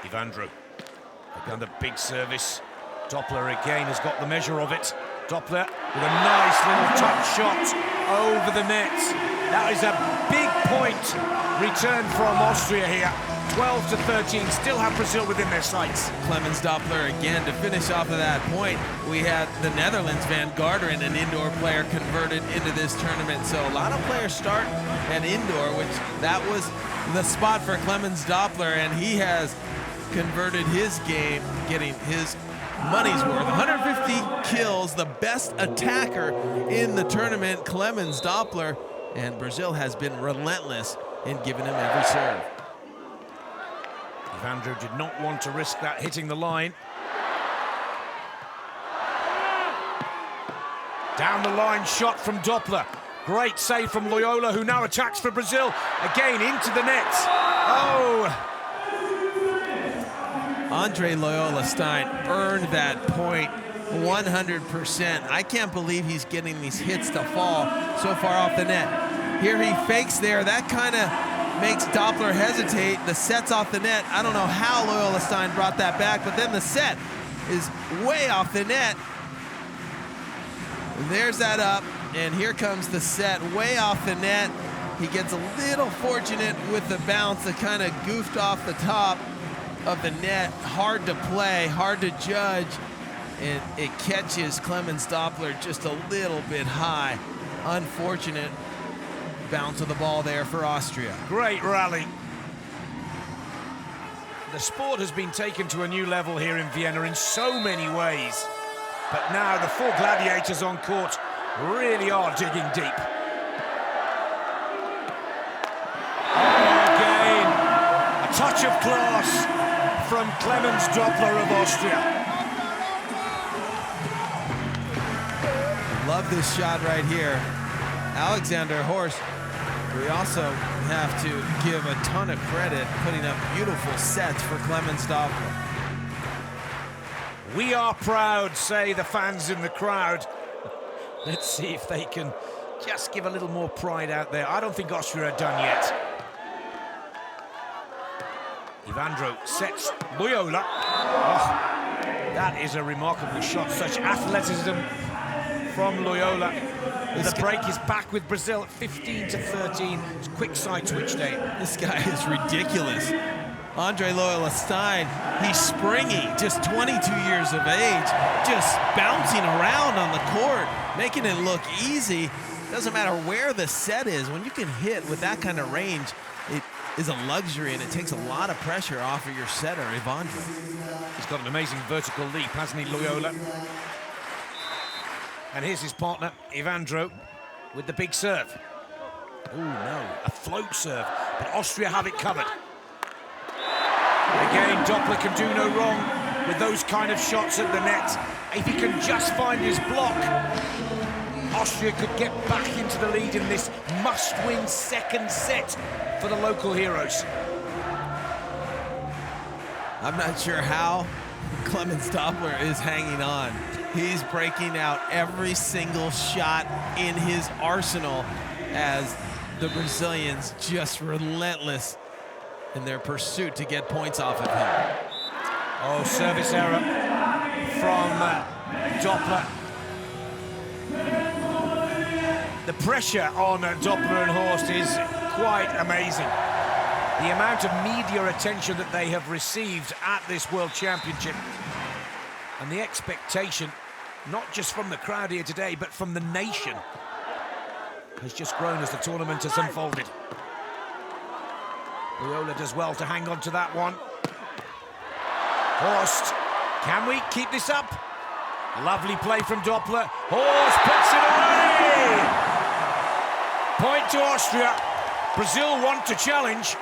Evandro, again the big service. Doppler again has got the measure of it. Doppler with a nice little touch shot over the net. That is a big point return from Austria here. 12 to 13, still have Brazil within their sights. Clemens Doppler again to finish off of that point. We had the Netherlands, Van Garderen, an indoor player converted into this tournament. So a lot of players start at indoor, which that was the spot for Clemens Doppler, and he has converted his game, getting his money's worth. 150 kills, the best attacker in the tournament, Clemens Doppler, and Brazil has been relentless in giving him every serve. Evandro did not want to risk that hitting the line. Down the line shot from Doppler. Great save from Loyola, who now attacks for Brazil. Again into the net. Oh! Andre Loyola Stein earned that point 100%. I can't believe he's getting these hits to fall so far off the net. Here he fakes there. That kind of makes Doppler hesitate. The set's off the net. I don't know how Loyola Stein brought that back, but then the set is way off the net. And there's that up, and here comes the set way off the net. He gets a little fortunate with the bounce that kind of goofed off the top of the net. Hard to play, hard to judge, and it catches Clemens Doppler just a little bit high. Unfortunate bounce of the ball there for Austria. Great rally. The sport has been taken to a new level here in Vienna in so many ways. But now the four gladiators on court really are digging deep. Again, a touch of class from Clemens Doppler of Austria. Love this shot right here. Alexander Horst, we also have to give a ton of credit putting up beautiful sets for Clemens Doppler. We are proud, say the fans in the crowd. Let's see if they can just give a little more pride out there. I don't think Austria are done yet. Evandro sets Loyola. Oh, that is a remarkable shot. Such athleticism from Loyola. The break is back with Brazil at 15 to 13. It's quick side switch day. This guy is ridiculous. Andre Loyola Stein, he's springy, just 22 years of age, just bouncing around on the court, making it look easy. Doesn't matter where the set is. When you can hit with that kind of range, it is a luxury, and it takes a lot of pressure off of your setter, Evandro. He's got an amazing vertical leap, hasn't he, Loyola? And here's his partner, Evandro, with the big serve. Oh, no, a float serve, but Austria have it covered. Again, Doppler can do no wrong with those kind of shots at the net. If he can just find his block, Austria could get back into the lead in this must-win second set for the local heroes. I'm not sure how Clemens Doppler is hanging on. He's breaking out every single shot in his arsenal as the Brazilians just relentless in their pursuit to get points off of him. Oh, service error from Doppler. The pressure on Doppler and Horst is quite amazing. The amount of media attention that they have received at this World Championship, and the expectation, not just from the crowd here today, but from the nation, has just grown as the tournament has unfolded. Loyola does well to hang on to that one. Horst, can we keep this up? Lovely play from Doppler. Horst puts it away! Point to Austria. Brazil want to challenge.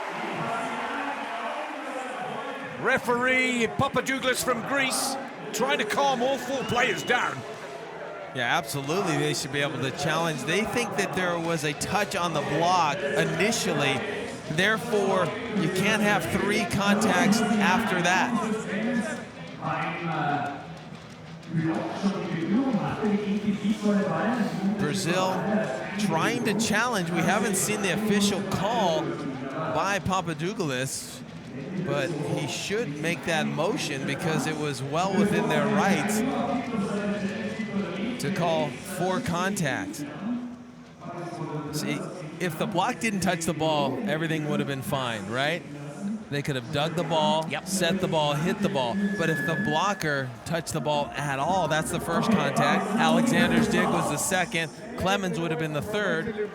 Referee Papadouglas from Greece trying to calm all four players down. Yeah, absolutely, they should be able to challenge. They think that there was a touch on the block initially. Therefore, you can't have three contacts after that. Brazil trying to challenge. We haven't seen the official call by Papadouglas, but he should make that motion because it was well within their rights. to call 4 contacts. See, if the block didn't touch the ball, everything would have been fine, right? They could have dug the ball, set the ball, hit the ball. But if the blocker touched the ball at all, that's the first contact. Alexander's dig was the second. Clemens would have been the third.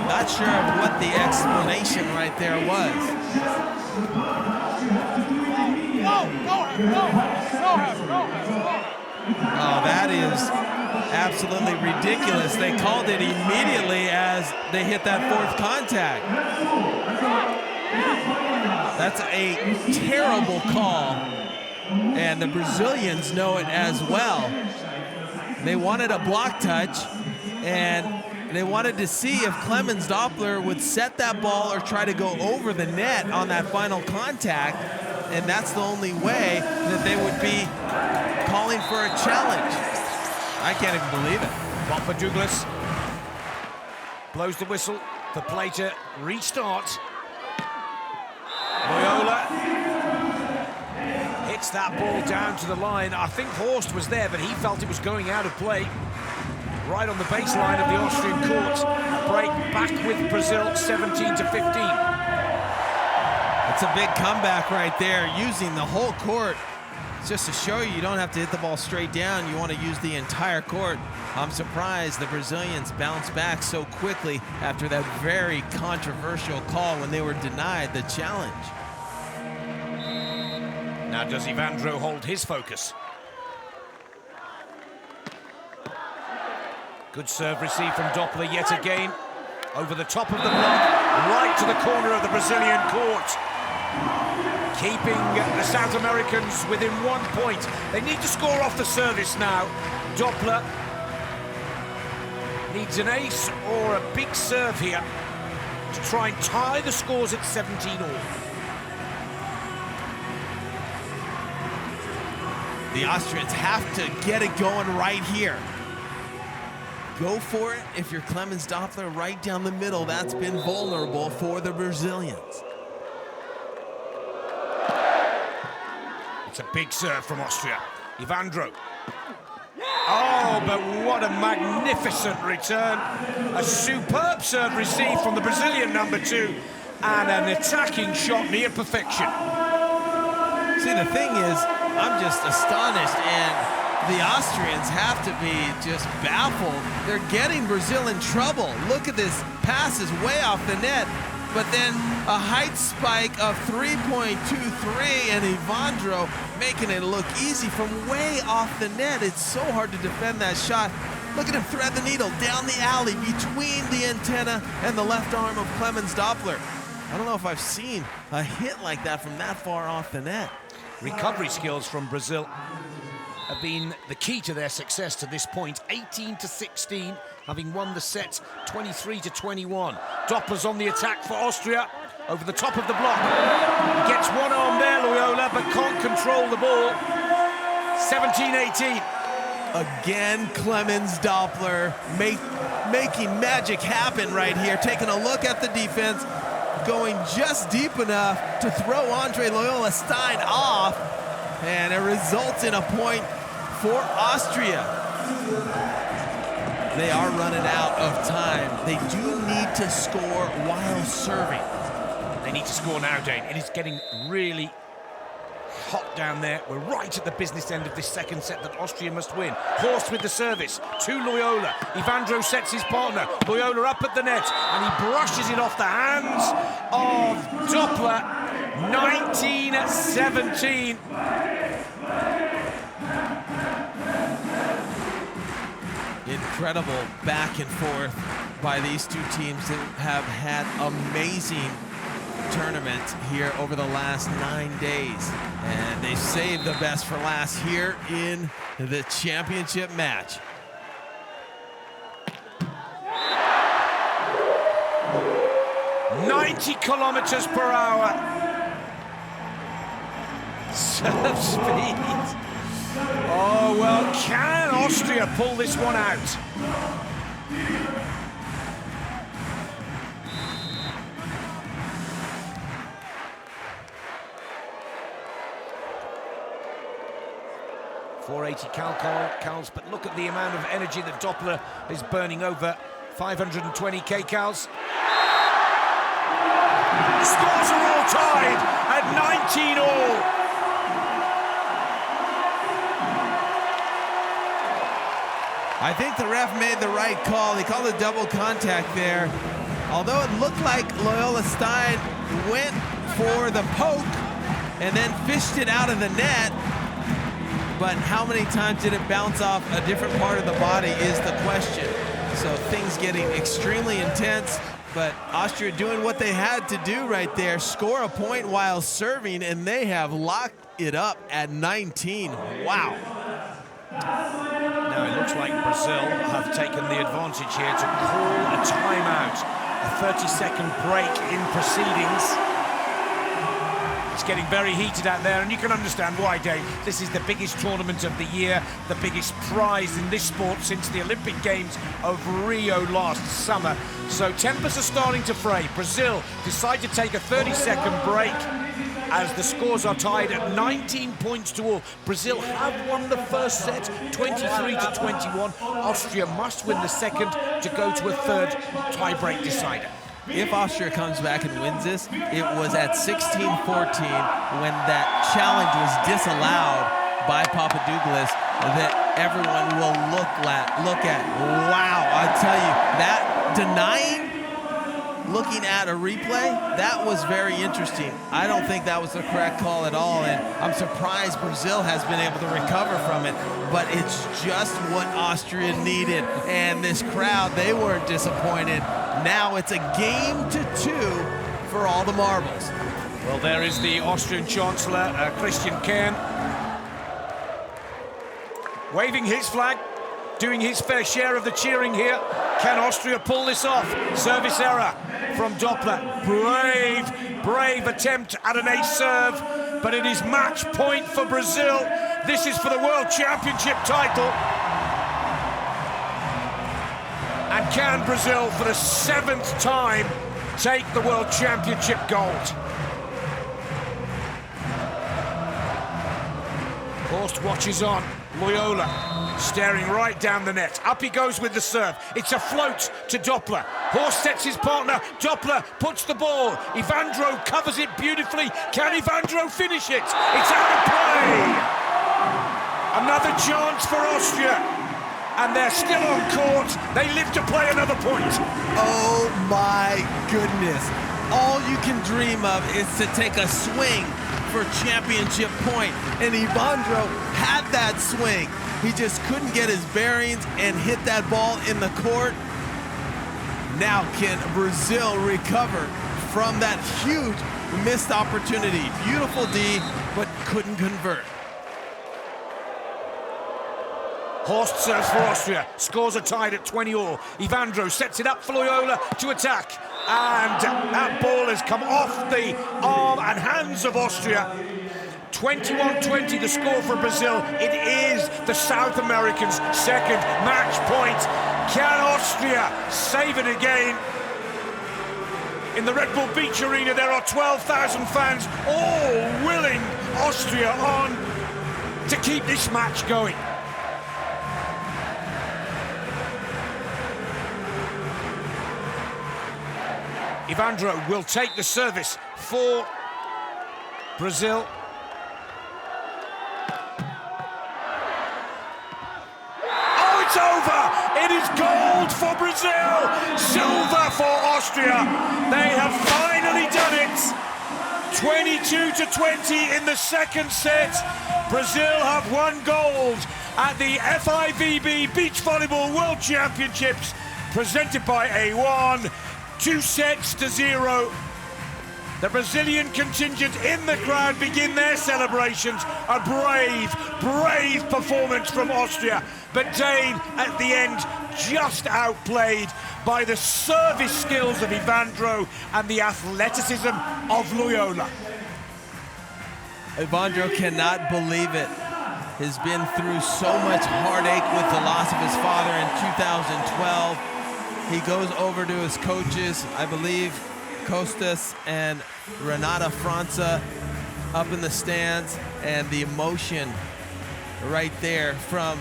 Not sure of what the explanation right there was. Oh, that is absolutely ridiculous. They called it immediately as they hit that 4th contact. That's a terrible call, and the Brazilians know it as well. They wanted a block touch, and they wanted to see if Clemens Doppler would set that ball or try to go over the net on that final contact, and that's the only way that they would be calling for a challenge. I can't even believe it. Papa Douglas blows the whistle for play to restart. Loyola hits that ball down to the line. I think Horst was there, but he felt it was going out of play. Right on the baseline of the Austrian court. A break back with Brazil, 17-15. It's a big comeback right there, using the whole court. Just to show you don't have to hit the ball straight down. You want to use the entire court. I'm surprised the Brazilians bounced back so quickly after that very controversial call when they were denied the challenge. Now does Evandro hold his focus? Good serve receive from Doppler yet again. Over the top of the block, right to the corner of the Brazilian court. Keeping the South Americans within 1 point. They need to score off the service now. Doppler needs an ace or a big serve here to try and tie the scores at 17-all. The Austrians have to get it going right here. Go for it if you're Clemens Doppler right down the middle. That's been vulnerable for the Brazilians. It's a big serve from Austria. Evandro. Oh, but what a magnificent return. A superb serve received from the Brazilian #2 and an attacking shot near perfection. See, the thing is, I'm just astonished, and the Austrians have to be just baffled. They're getting Brazil in trouble. Look at this, pass is way off the net, but then a height spike of 3.23 and Evandro making it look easy from way off the net. It's so hard to defend that shot. Look at him thread the needle down the alley between the antenna and the left arm of Clemens Doppler. I don't know if I've seen a hit like that from that far off the net. Recovery skills from Brazil have been the key to their success to this point. 18-16, having won the set 23-21. Doppler's on the attack for Austria, over the top of the block. He gets one arm there, Loyola, but can't control the ball. 17-18. Again, Clemens Doppler making magic happen right here. Taking a look at the defense, going just deep enough to throw Andre Loyola Stein off, and it results in a point for Austria. They are running out of time. They do need to score while serving. They need to score now, Dane. It is getting really hot down there. We're right at the business end of this second set that Austria must win. Horst with the service to Loyola. Evandro sets his partner. Loyola up at the net, and he brushes it off the hands of Doppler. 19-17. Incredible back and forth by these two teams that have had amazing tournament here over the last 9 days, and they saved the best for last here in the championship match. "90 kilometers per hour. Serve speed. Oh, well, can Austria pull this one out? 480 cals, but look at the amount of energy that Doppler is burning, over 520 kcals. Scores are all tied at 19 all. I think the ref made the right call. He called a double contact there. Although it looked like Loyola Stein went for the poke and then fished it out of the net, but how many times did it bounce off a different part of the body is the question. So things getting extremely intense, but Austria doing what they had to do right there, score a point while serving, and they have locked it up at 19. Wow. Now it looks like Brazil have taken the advantage here to call a timeout. A 30-second break in proceedings. It's getting very heated out there, and you can understand why, Dave. This is the biggest tournament of the year, the biggest prize in this sport since the Olympic Games of Rio last summer. So tempers are starting to fray. Brazil decide to take a 30-second break as the scores are tied at 19 points to all. Brazil have won the first set, 23-21. Austria must win the second to go to a third tie-break decider. If Austria comes back and wins this, it was at 16-14 when that challenge was disallowed by Papadouglas that everyone will look at. Wow, I tell you, that denying, looking at a replay, that was very interesting. I don't think that was the correct call at all, and I'm surprised Brazil has been able to recover from it, but it's just what Austria needed, and this crowd, they weren't disappointed. Now it's a game to 2 for all the marbles. Well, there is the Austrian Chancellor, Christian Kern, waving his flag, doing his fair share of the cheering here. Can Austria pull this off? Service error from Doppler. Brave attempt at an ace serve, but it is match point for Brazil. This is for the World Championship title. And can Brazil, for the 7th time, take the World Championship gold? Horst watches on. Loyola staring right down the net. Up he goes with the serve. It's a float to Doppler. Horst sets his partner. Doppler puts the ball. Evandro covers it beautifully. Can Evandro finish it? It's out of play. Another chance for Austria. And they're still on court. They live to play another point. Oh my goodness. All you can dream of is to take a swing for championship point. And Evandro had that swing. He just couldn't get his bearings and hit that ball in the court. Now can Brazil recover from that huge missed opportunity? Beautiful D, but couldn't convert. Horst serves for Austria. Scores are tied at 20 all. Evandro sets it up for Loyola to attack. And that ball has come off the arm and hands of Austria. 21-20 the score for Brazil. It is the South Americans' second match point. Can Austria save it again? In the Red Bull Beach Arena, there are 12,000 fans, all willing Austria on to keep this match going. Evandro will take the service for Brazil. Oh, it's over! It is gold for Brazil! Silver for Austria! They have finally done it! 22-20 in the second set. Brazil have won gold at the FIVB Beach Volleyball World Championships, presented by A1. 2-0. The Brazilian contingent in the crowd begin their celebrations. A brave performance from Austria. But Dane, at the end, just outplayed by the service skills of Evandro and the athleticism of Loyola. Evandro cannot believe it. He's been through so much heartache with the loss of his father in 2012. He goes over to his coaches, I believe Costas and Renata Franza up in the stands, and the emotion right there from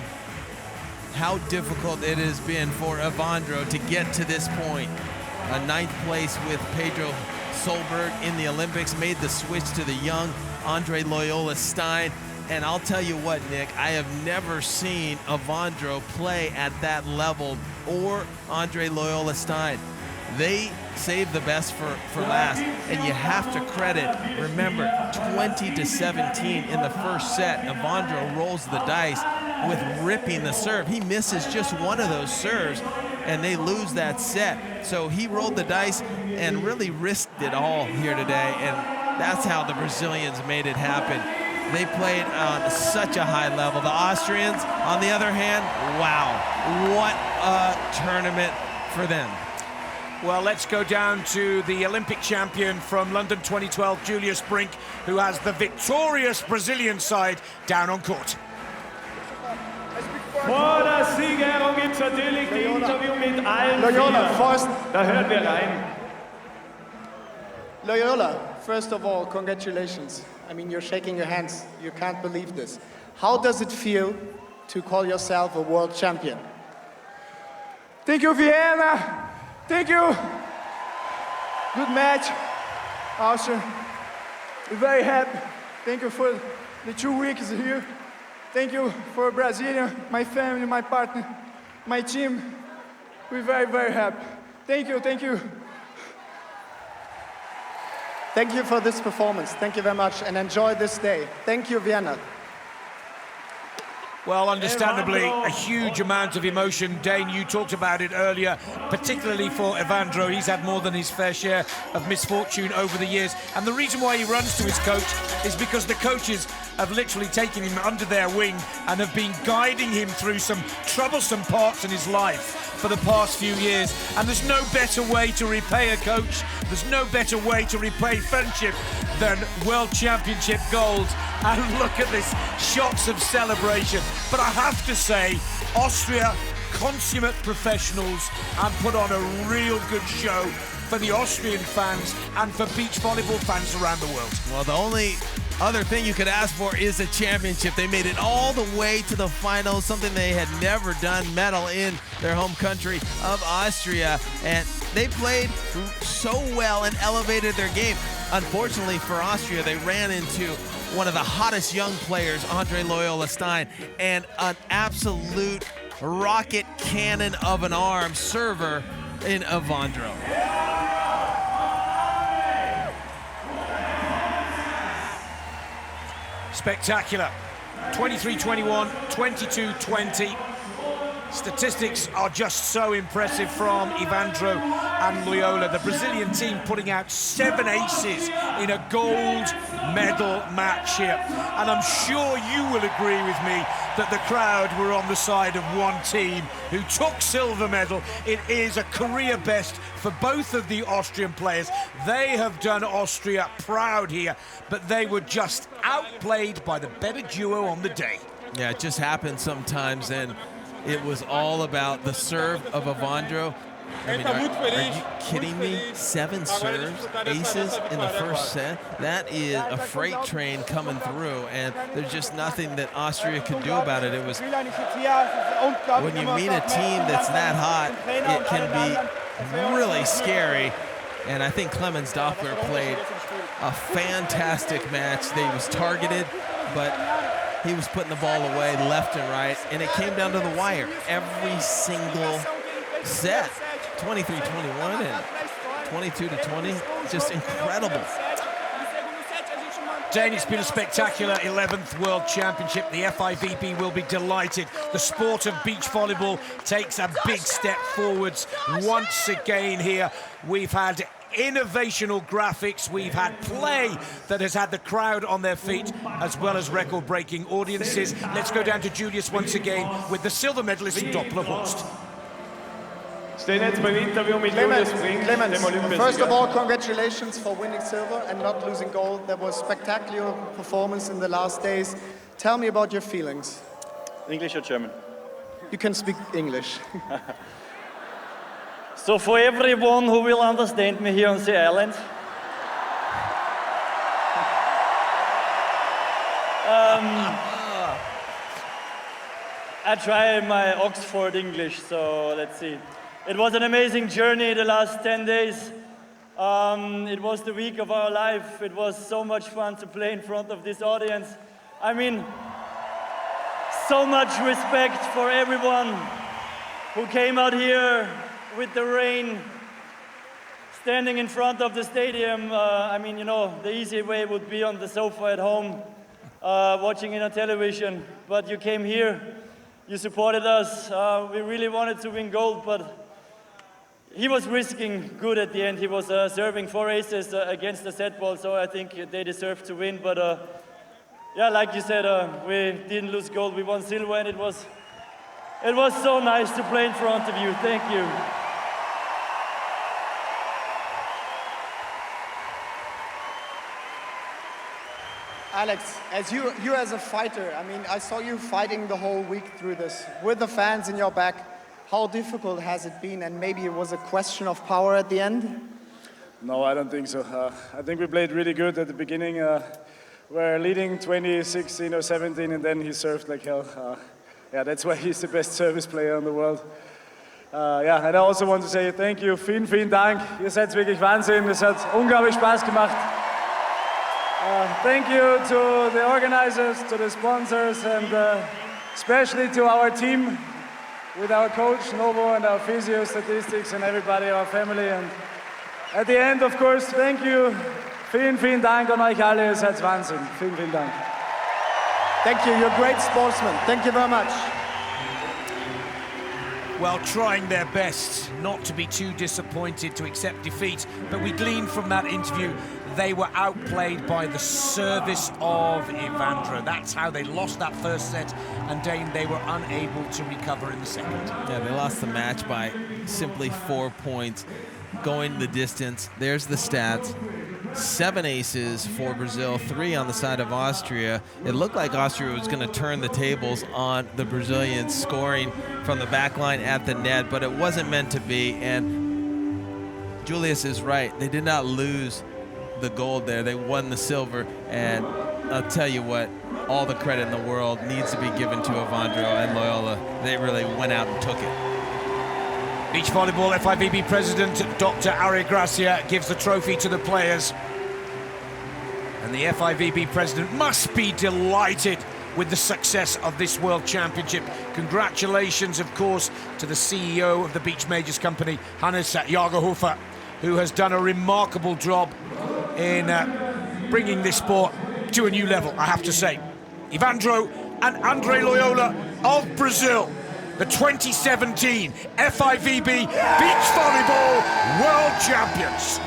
how difficult it has been for Evandro to get to this point. A 9th place with Pedro Solberg in the Olympics, made the switch to the young Andre Loyola Stein. And I'll tell you what, Nick, I have never seen Evandro play at that level, or Andre Loyola Stein. They saved the best for last, and you have to credit, remember, 20-17 in the first set. Evandro rolls the dice with ripping the serve. He misses just one of those serves, and they lose that set. So he rolled the dice and really risked it all here today, and that's how the Brazilians made it happen. They played on such a high level. The Austrians, on the other hand, wow, what a tournament for them. Well, let's go down to the Olympic champion from London 2012, Julius Brink, who has the victorious Brazilian side down on court. Vor der Siegerehrung gibt's natürlich die Interview mit allen Loyola, vier. first, Da hören wir rein. Loyola, first of all, congratulations. I mean, you're shaking your hands. You can't believe this. How does it feel to call yourself a world champion? Thank you, Vienna. Thank you. Good match. Austria. We're very happy. Thank you for the 2 weeks here. Thank you for Brazil, my family, my partner, my team. We're very, very happy. Thank you, thank you. Thank you for this performance. Thank you very much, and enjoy this day. Thank you, Vienna. Well, understandably, a huge amount of emotion. Dane, you talked about it earlier, particularly for Evandro. He's had more than his fair share of misfortune over the years. And the reason why he runs to his coach is because the coaches have literally taken him under their wing and have been guiding him through some troublesome parts in his life for the past few years. And there's no better way to repay a coach, there's no better way to repay friendship than World Championship gold. And look at this, shots of celebration. But I have to say, Austria, consummate professionals, and put on a real good show for the Austrian fans and for beach volleyball fans around the world. Well, the only other thing you could ask for is a championship. They made it all the way to the finals, something they had never done, medal in their home country of Austria. And they played so well and elevated their game. Unfortunately for Austria, they ran into one of the hottest young players, Andre Loyola Stein, and an absolute rocket cannon of an arm server in Evandro. Spectacular. 23-21, 22-20. Statistics are just so impressive from Evandro and Loyola. The Brazilian team putting out 7 aces in a gold medal match here. And I'm sure you will agree with me that the crowd were on the side of one team who took silver medal. It is a career best for both of the Austrian players. They have done Austria proud here, but they were just outplayed by the better duo on the day. Yeah, it just happens sometimes, and it was all about the serve of Evandro. I mean, are you kidding me? 7 serves, aces in the first set? That is a freight train coming through, and there's just nothing that Austria could do about it. It was, when you meet a team that's that hot, it can be really scary. And I think Clemens Doppler played a fantastic match. He was targeted, but he was putting the ball away left and right, and it came down to the wire every single set. 23-21 and 22-20, just incredible. Dane, it's been a spectacular 11th World Championship. The FIVB will be delighted. The sport of beach volleyball takes a big step forwards once again here. We've had innovational graphics, we've had play that has had the crowd on their feet, as well as record-breaking audiences. Let's go down to Julius once again with the silver medalist in Doppler, Horst. Stehen jetzt beim Interview mit Julius Brink, dem Olympiasieger. First of all, congratulations for winning silver and not losing gold. That was a spectacular performance in the last days. Tell me about your feelings. English or German? You can speak English. So for everyone who will understand me here on the island, I try my Oxford English, so let's see. It was an amazing journey the last 10 days. It was the week of our life. It was so much fun to play in front of this audience. I mean, so much respect for everyone who came out here with the rain, standing in front of the stadium. I mean, you know, the easy way would be on the sofa at home, watching it on television. But you came here, you supported us. We really wanted to win gold, but he was risking good at the end. He was serving 4 aces against the set ball, so I think they deserved to win. But yeah, like you said, we didn't lose gold. We won silver, and it was so nice to play in front of you. Thank you. Alex, as you as a fighter, I mean, I saw you fighting the whole week through this with the fans in your back. How difficult has it been, and maybe it was a question of power at the end? No, I don't think so. I think we played really good at the beginning. We're leading 20-16 or 17, and then he served like hell. Yeah, that's why he's the best service player in the world. Yeah, and I also want to say thank you. Vielen, vielen Dank. Ihr seid wirklich Wahnsinn. Es hat unglaublich Spaß gemacht. Thank you to the organizers, to the sponsors, and especially to our team, with our coach, Novo, and our physio, statistics, and everybody, our family. And at the end, of course, thank you. Vielen, vielen Dank an euch alle. Ihr seid Wahnsinn. Vielen, vielen Dank. Thank you, you're great sportsmen. Thank you very much. Well, trying their best not to be too disappointed to accept defeat, but we gleaned from that interview they were outplayed by the service of Evandro. That's how they lost that first set, and Dane, they were unable to recover in the second. Yeah, they lost the match by simply 4 points, going the distance. There's the stats. 7 aces for Brazil, 3 on the side of Austria. It looked like Austria was going to turn the tables on the Brazilians, scoring from the back line at the net, but it wasn't meant to be. And Julius is right. They did not lose the gold there. They won the silver. And I'll tell you what, all the credit in the world needs to be given to Evandro and Loyola. They really went out and took it. Beach Volleyball FIVB President Dr. Ari Gracia gives the trophy to the players. And the FIVB President must be delighted with the success of this World Championship. Congratulations, of course, to the CEO of the Beach Majors Company, Hannes Jagerhofer, who has done a remarkable job in bringing this sport to a new level, I have to say. Evandro and Andre Loyola of Brazil, the 2017 FIVB Beach Volleyball World Champions.